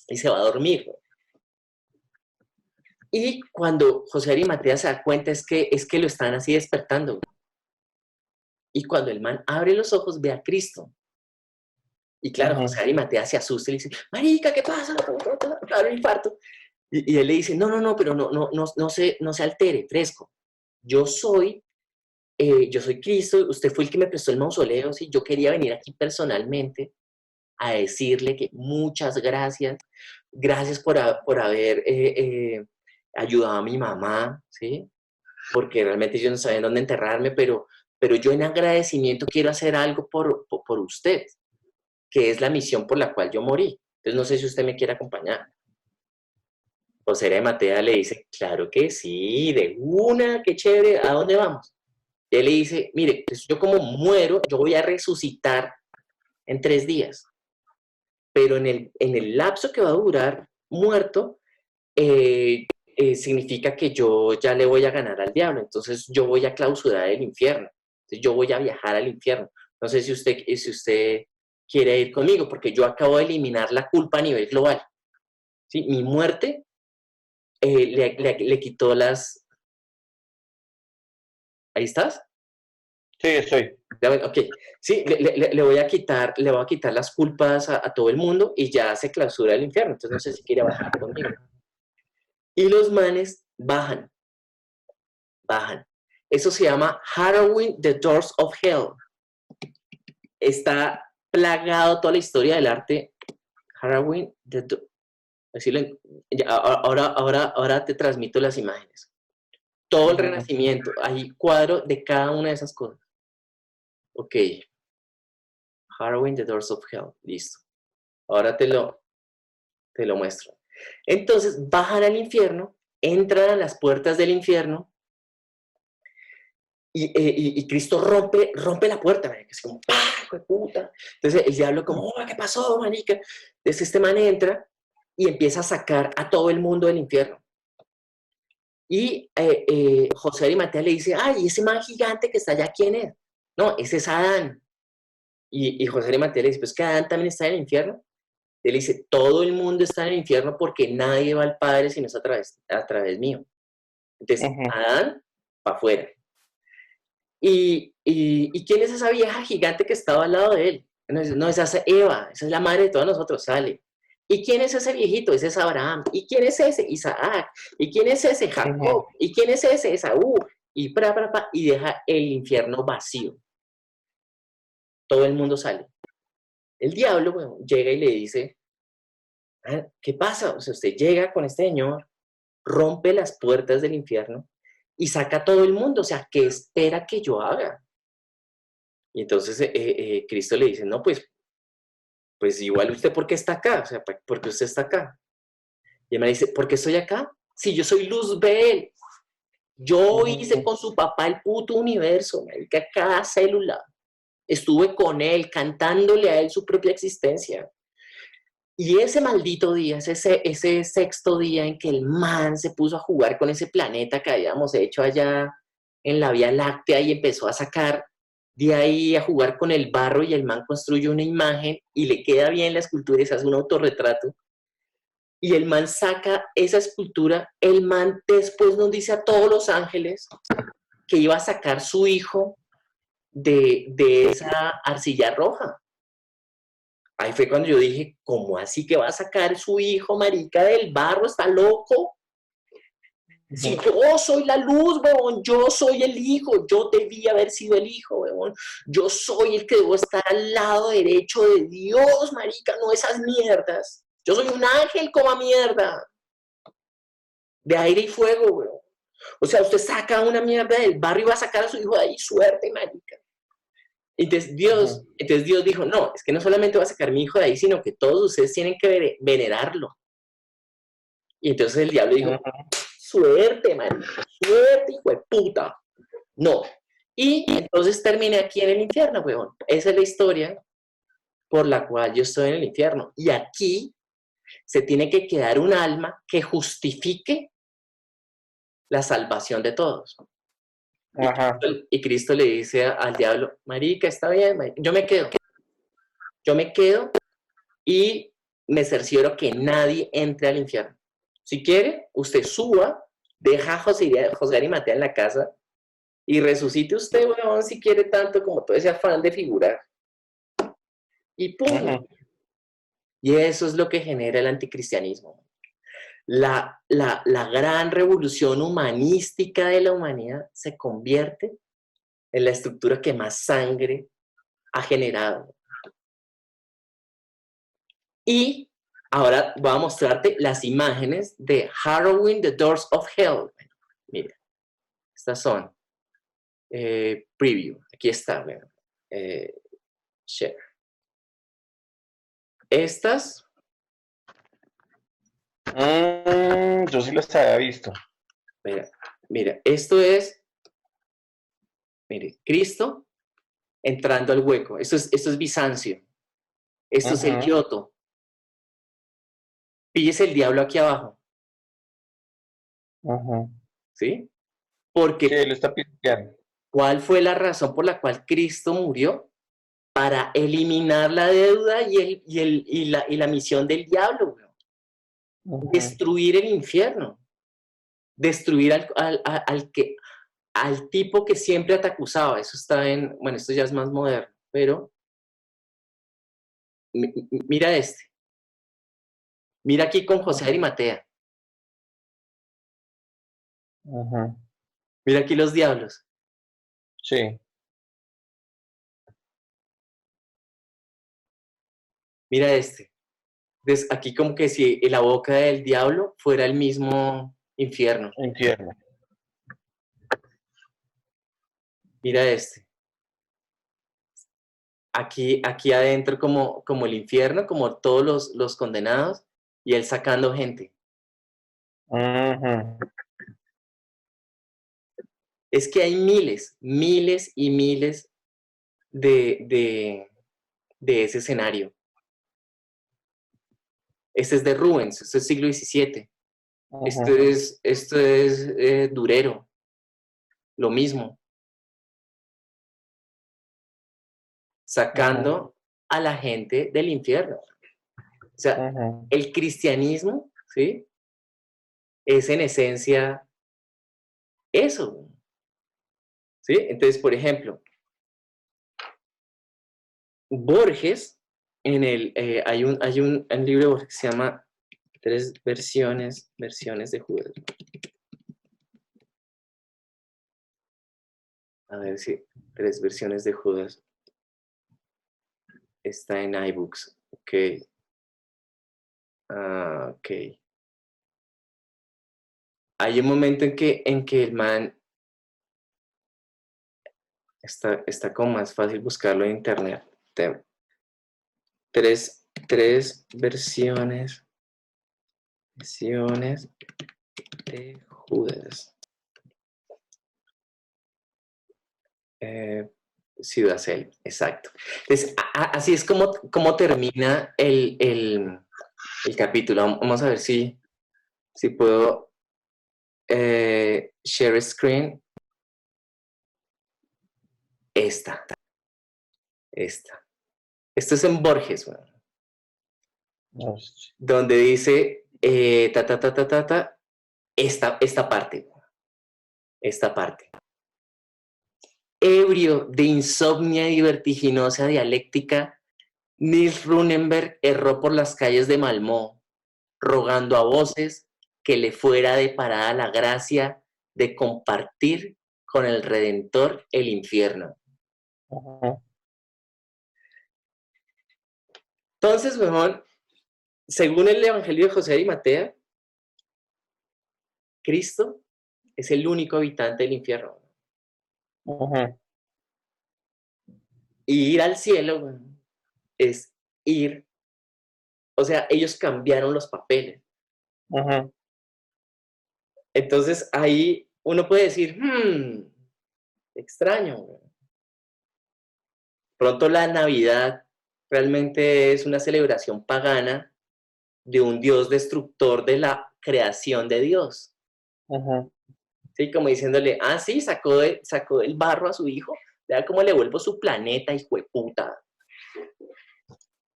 y se va a dormir. Y cuando José Arimatea se da cuenta es que lo están así despertando. Y cuando el man abre los ojos, ve a Cristo. Y claro, José Arimatea se asusta y le dice, marica, ¿qué pasa? Claro, un infarto. Y él le dice, no, pero no se altere, fresco. Yo soy Cristo, usted fue el que me prestó el mausoleo, ¿sí? Yo quería venir aquí personalmente a decirle que muchas gracias, gracias por haber ayudado a mi mamá, ¿sí? Porque realmente yo no sabía dónde enterrarme, pero yo en agradecimiento quiero hacer algo por usted, que es la misión por la cual yo morí. Entonces no sé si usted me quiere acompañar. José de Matea le dice, claro que sí, de una, qué chévere, ¿a dónde vamos? Y él le dice, mire, pues yo como muero, yo voy a resucitar en 3 días. Pero en el lapso que va a durar muerto, significa que yo ya le voy a ganar al diablo. Entonces yo voy a clausurar el infierno. Entonces yo voy a viajar al infierno. No sé si usted quiere ir conmigo, porque yo acabo de eliminar la culpa a nivel global. ¿Sí? Mi muerte le quitó las... ¿Ahí estás? Sí, estoy. Ok, sí, le voy a quitar las culpas a todo el mundo y ya se clausura el infierno. Entonces no sé si quiere bajar conmigo. Y los manes bajan. Eso se llama Harrowing the Doors of Hell. Está plagado toda la historia del arte. Harrowing the Doors. Ahora te transmito las imágenes. Todo el Renacimiento. Hay cuadro de cada una de esas cosas. Ok. Harrowing the Doors of Hell. Listo. Ahora te lo muestro. Entonces bajan al infierno, entran a las puertas del infierno y Cristo rompe la puerta, que es como, ¡pah, hijo de puta! Entonces el diablo como, oh, ¿qué pasó, manica? Entonces este man entra y empieza a sacar a todo el mundo del infierno. Y José Arimatea le dice, ay, ese man gigante que está allá, ¿quién es? No, ese es Adán. Y José Arimatea le dice, pues que Adán también está en el infierno. Él dice, todo el mundo está en el infierno porque nadie va al Padre si no es a través mío. Entonces, Adán, para afuera. ¿Y quién es esa vieja gigante que estaba al lado de él? No, esa es Eva, esa es la madre de todos nosotros, sale. ¿Y quién es ese viejito? Ese es Abraham. ¿Y quién es ese? Isaac. ¿Y quién es ese? Jacob. ¿Y quién es ese? Esaú. Y y deja el infierno vacío. Todo el mundo sale. El diablo, bueno, llega y le dice, ¿qué pasa? O sea, usted llega con este señor, rompe las puertas del infierno y saca a todo el mundo. O sea, ¿qué espera que yo haga? Y entonces Cristo le dice, no, pues igual usted, ¿por qué está acá? O sea, ¿por qué usted está acá? Y él me dice, ¿por qué estoy acá? Si yo soy Luzbel. Yo hice con su papá el puto universo, cada célula. Estuve con él, cantándole a él su propia existencia. Y ese maldito día, ese sexto día en que el man se puso a jugar con ese planeta que habíamos hecho allá en la Vía Láctea y empezó a sacar de ahí a jugar con el barro y el man construye una imagen y le queda bien la escultura y se hace un autorretrato. Y el man saca esa escultura, el man después nos dice a todos los ángeles que iba a sacar su hijo de esa arcilla roja. Ahí fue cuando yo dije, ¿cómo así que va a sacar su hijo, marica, del barro? ¿Está loco? Si yo soy la luz, weón, yo soy el hijo, yo debí haber sido el hijo, weón. Yo soy el que debo estar al lado derecho de Dios, marica, no esas mierdas. Yo soy un ángel como mierda. De aire y fuego, weón. O sea, usted saca una mierda del barro y va a sacar a su hijo de ahí, suerte, marica. Entonces Dios dijo, no, es que no solamente va a sacar a mi hijo de ahí, sino que todos ustedes tienen que venerarlo. Y entonces el diablo dijo, suerte, man, suerte, hijo de puta. No. Y entonces terminé aquí en el infierno, weón. Esa es la historia por la cual yo estoy en el infierno. Y aquí se tiene que quedar un alma que justifique la salvación de todos. Y Cristo le dice al diablo, marica, está bien, marica. Yo me quedo y me cercioro que nadie entre al infierno. Si quiere, usted suba, deja a José Arimatea en la casa y resucite usted, weón, si quiere tanto como todo ese afán de figurar. Y ¡pum! Y eso es lo que genera el anticristianismo. La gran revolución humanística de la humanidad se convierte en la estructura que más sangre ha generado. Y ahora voy a mostrarte las imágenes de Harrowing the Doors of Hell. Mira, estas son preview. Aquí está. Share. Estas. Yo sí las había visto. Mira, esto es. Mire, Cristo entrando al hueco. Esto es Bizancio. Esto es el Giotto. Píllese el diablo aquí abajo. ¿Sí? Porque. Sí, lo está pidiendo. ¿Cuál fue la razón por la cual Cristo murió? Para eliminar la deuda y la misión del diablo. Destruir el infierno. Destruir al tipo que siempre te acusaba. Eso está en. Bueno, esto ya es más moderno, pero. Mira este. Mira aquí con José Arimatea. Mira aquí los diablos. Sí. Mira este. Aquí como que si la boca del diablo fuera el mismo infierno. Mira este. Aquí adentro como el infierno, como todos los condenados, y él sacando gente. Es que hay miles y miles de ese escenario. Este es de Rubens, este es siglo XVII. Esto es Durero. Lo mismo. Sacando a la gente del infierno. O sea, el cristianismo, ¿sí? Es en esencia eso. ¿Sí? Entonces, por ejemplo, Borges, hay un libro que se llama Tres versiones de Judas. A ver si Tres versiones de Judas está en iBooks. Ok. Ok. Hay un momento en que el man está como más fácil buscarlo en internet. Tres versiones de Judas. Ciudad Cel, exacto. Entonces, así es como termina el capítulo. Vamos a ver si puedo share screen. Esta. Esto es en Borges, bueno, donde dice esta parte. Ebrio de insomnia y vertiginosa dialéctica, Nils Runeberg erró por las calles de Malmö, rogando a voces que le fuera deparada la gracia de compartir con el Redentor el infierno. Entonces, mejor, según el Evangelio de José de Arimatea, Cristo es el único habitante del infierno. Y ir al cielo es ir, o sea, ellos cambiaron los papeles. Entonces ahí uno puede decir, extraño. Pronto la Navidad realmente es una celebración pagana de un Dios destructor de la creación de Dios. Ajá. ¿Sí? Como diciéndole, sí, sacó del barro a su hijo, vea cómo le vuelvo su planeta, hijo de puta.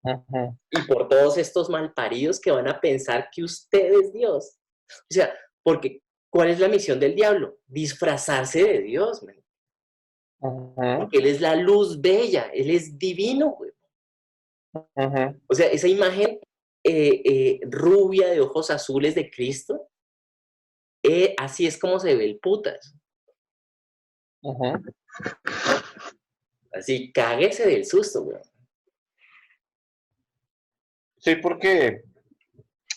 Ajá. Y por todos estos malparidos que van a pensar que usted es Dios. O sea, porque, ¿cuál es la misión del diablo? Disfrazarse de Dios, man. Ajá. Porque él es la luz bella, él es divino, güey. Ajá. O sea, esa imagen rubia de ojos azules de Cristo, así es como se ve el putas. Ajá. Así, cáguese del susto, güey. Sí, porque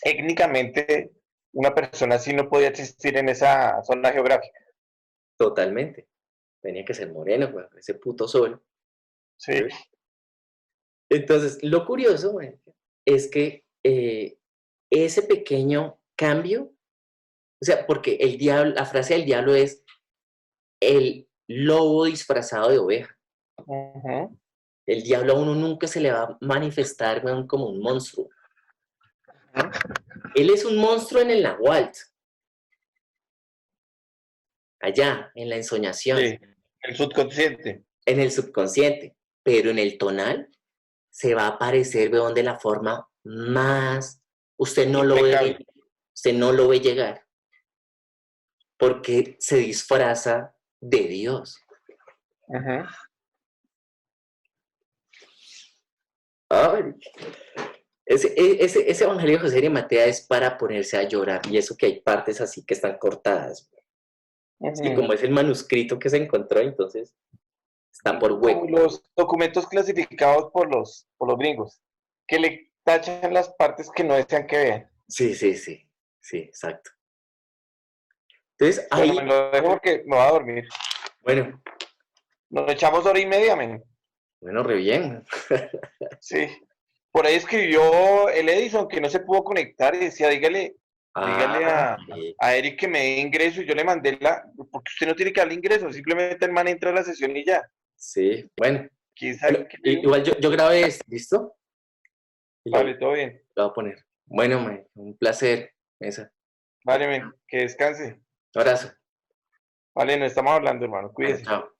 técnicamente una persona así no podía existir en esa zona geográfica. Totalmente. Tenía que ser moreno, güey, ese puto sol. Sí. ¿Sí? Entonces, lo curioso, güey, es que ese pequeño cambio, o sea, porque el diablo, la frase del diablo es el lobo disfrazado de oveja. Ajá. El diablo a uno nunca se le va a manifestar, güey, como un monstruo. Él es un monstruo en el Nahuatl, allá, en la ensoñación, Sí, el subconsciente. en el subconsciente, pero en el tonal se va a aparecer, weón, de la forma más... Usted no lo ve, Impecable. usted no lo ve llegar, porque se disfraza de Dios. Ajá. Ay, ese Evangelio de José y Matea es para ponerse a llorar, y eso que hay partes así que están cortadas. Y Ajá. como es el manuscrito que se encontró, entonces está por Como hueco. los documentos clasificados por los gringos, que le tachan las partes que no desean que vean. Sí, sí, sí, sí, exacto. Entonces Bueno, ahí, me lo dejo porque me voy a dormir. bueno, Nos echamos hora y media, men. bueno, re bien. Sí. Por ahí escribió el Edison que no se pudo conectar y decía, dígale Sí, a Eric que me dé ingreso y yo le mandé porque usted no tiene que darle ingreso, simplemente el man entra a la sesión y ya. sí, bueno. ¿Quién Bueno, sabe qué le dio? igual yo grabé esto, ¿listo? Y Vale, todo bien. lo voy a poner. Bueno, man, un placer. Esa. Vale, men, que descanse. Abrazo. Vale, nos estamos hablando, hermano. Bueno, Cuídese. chao.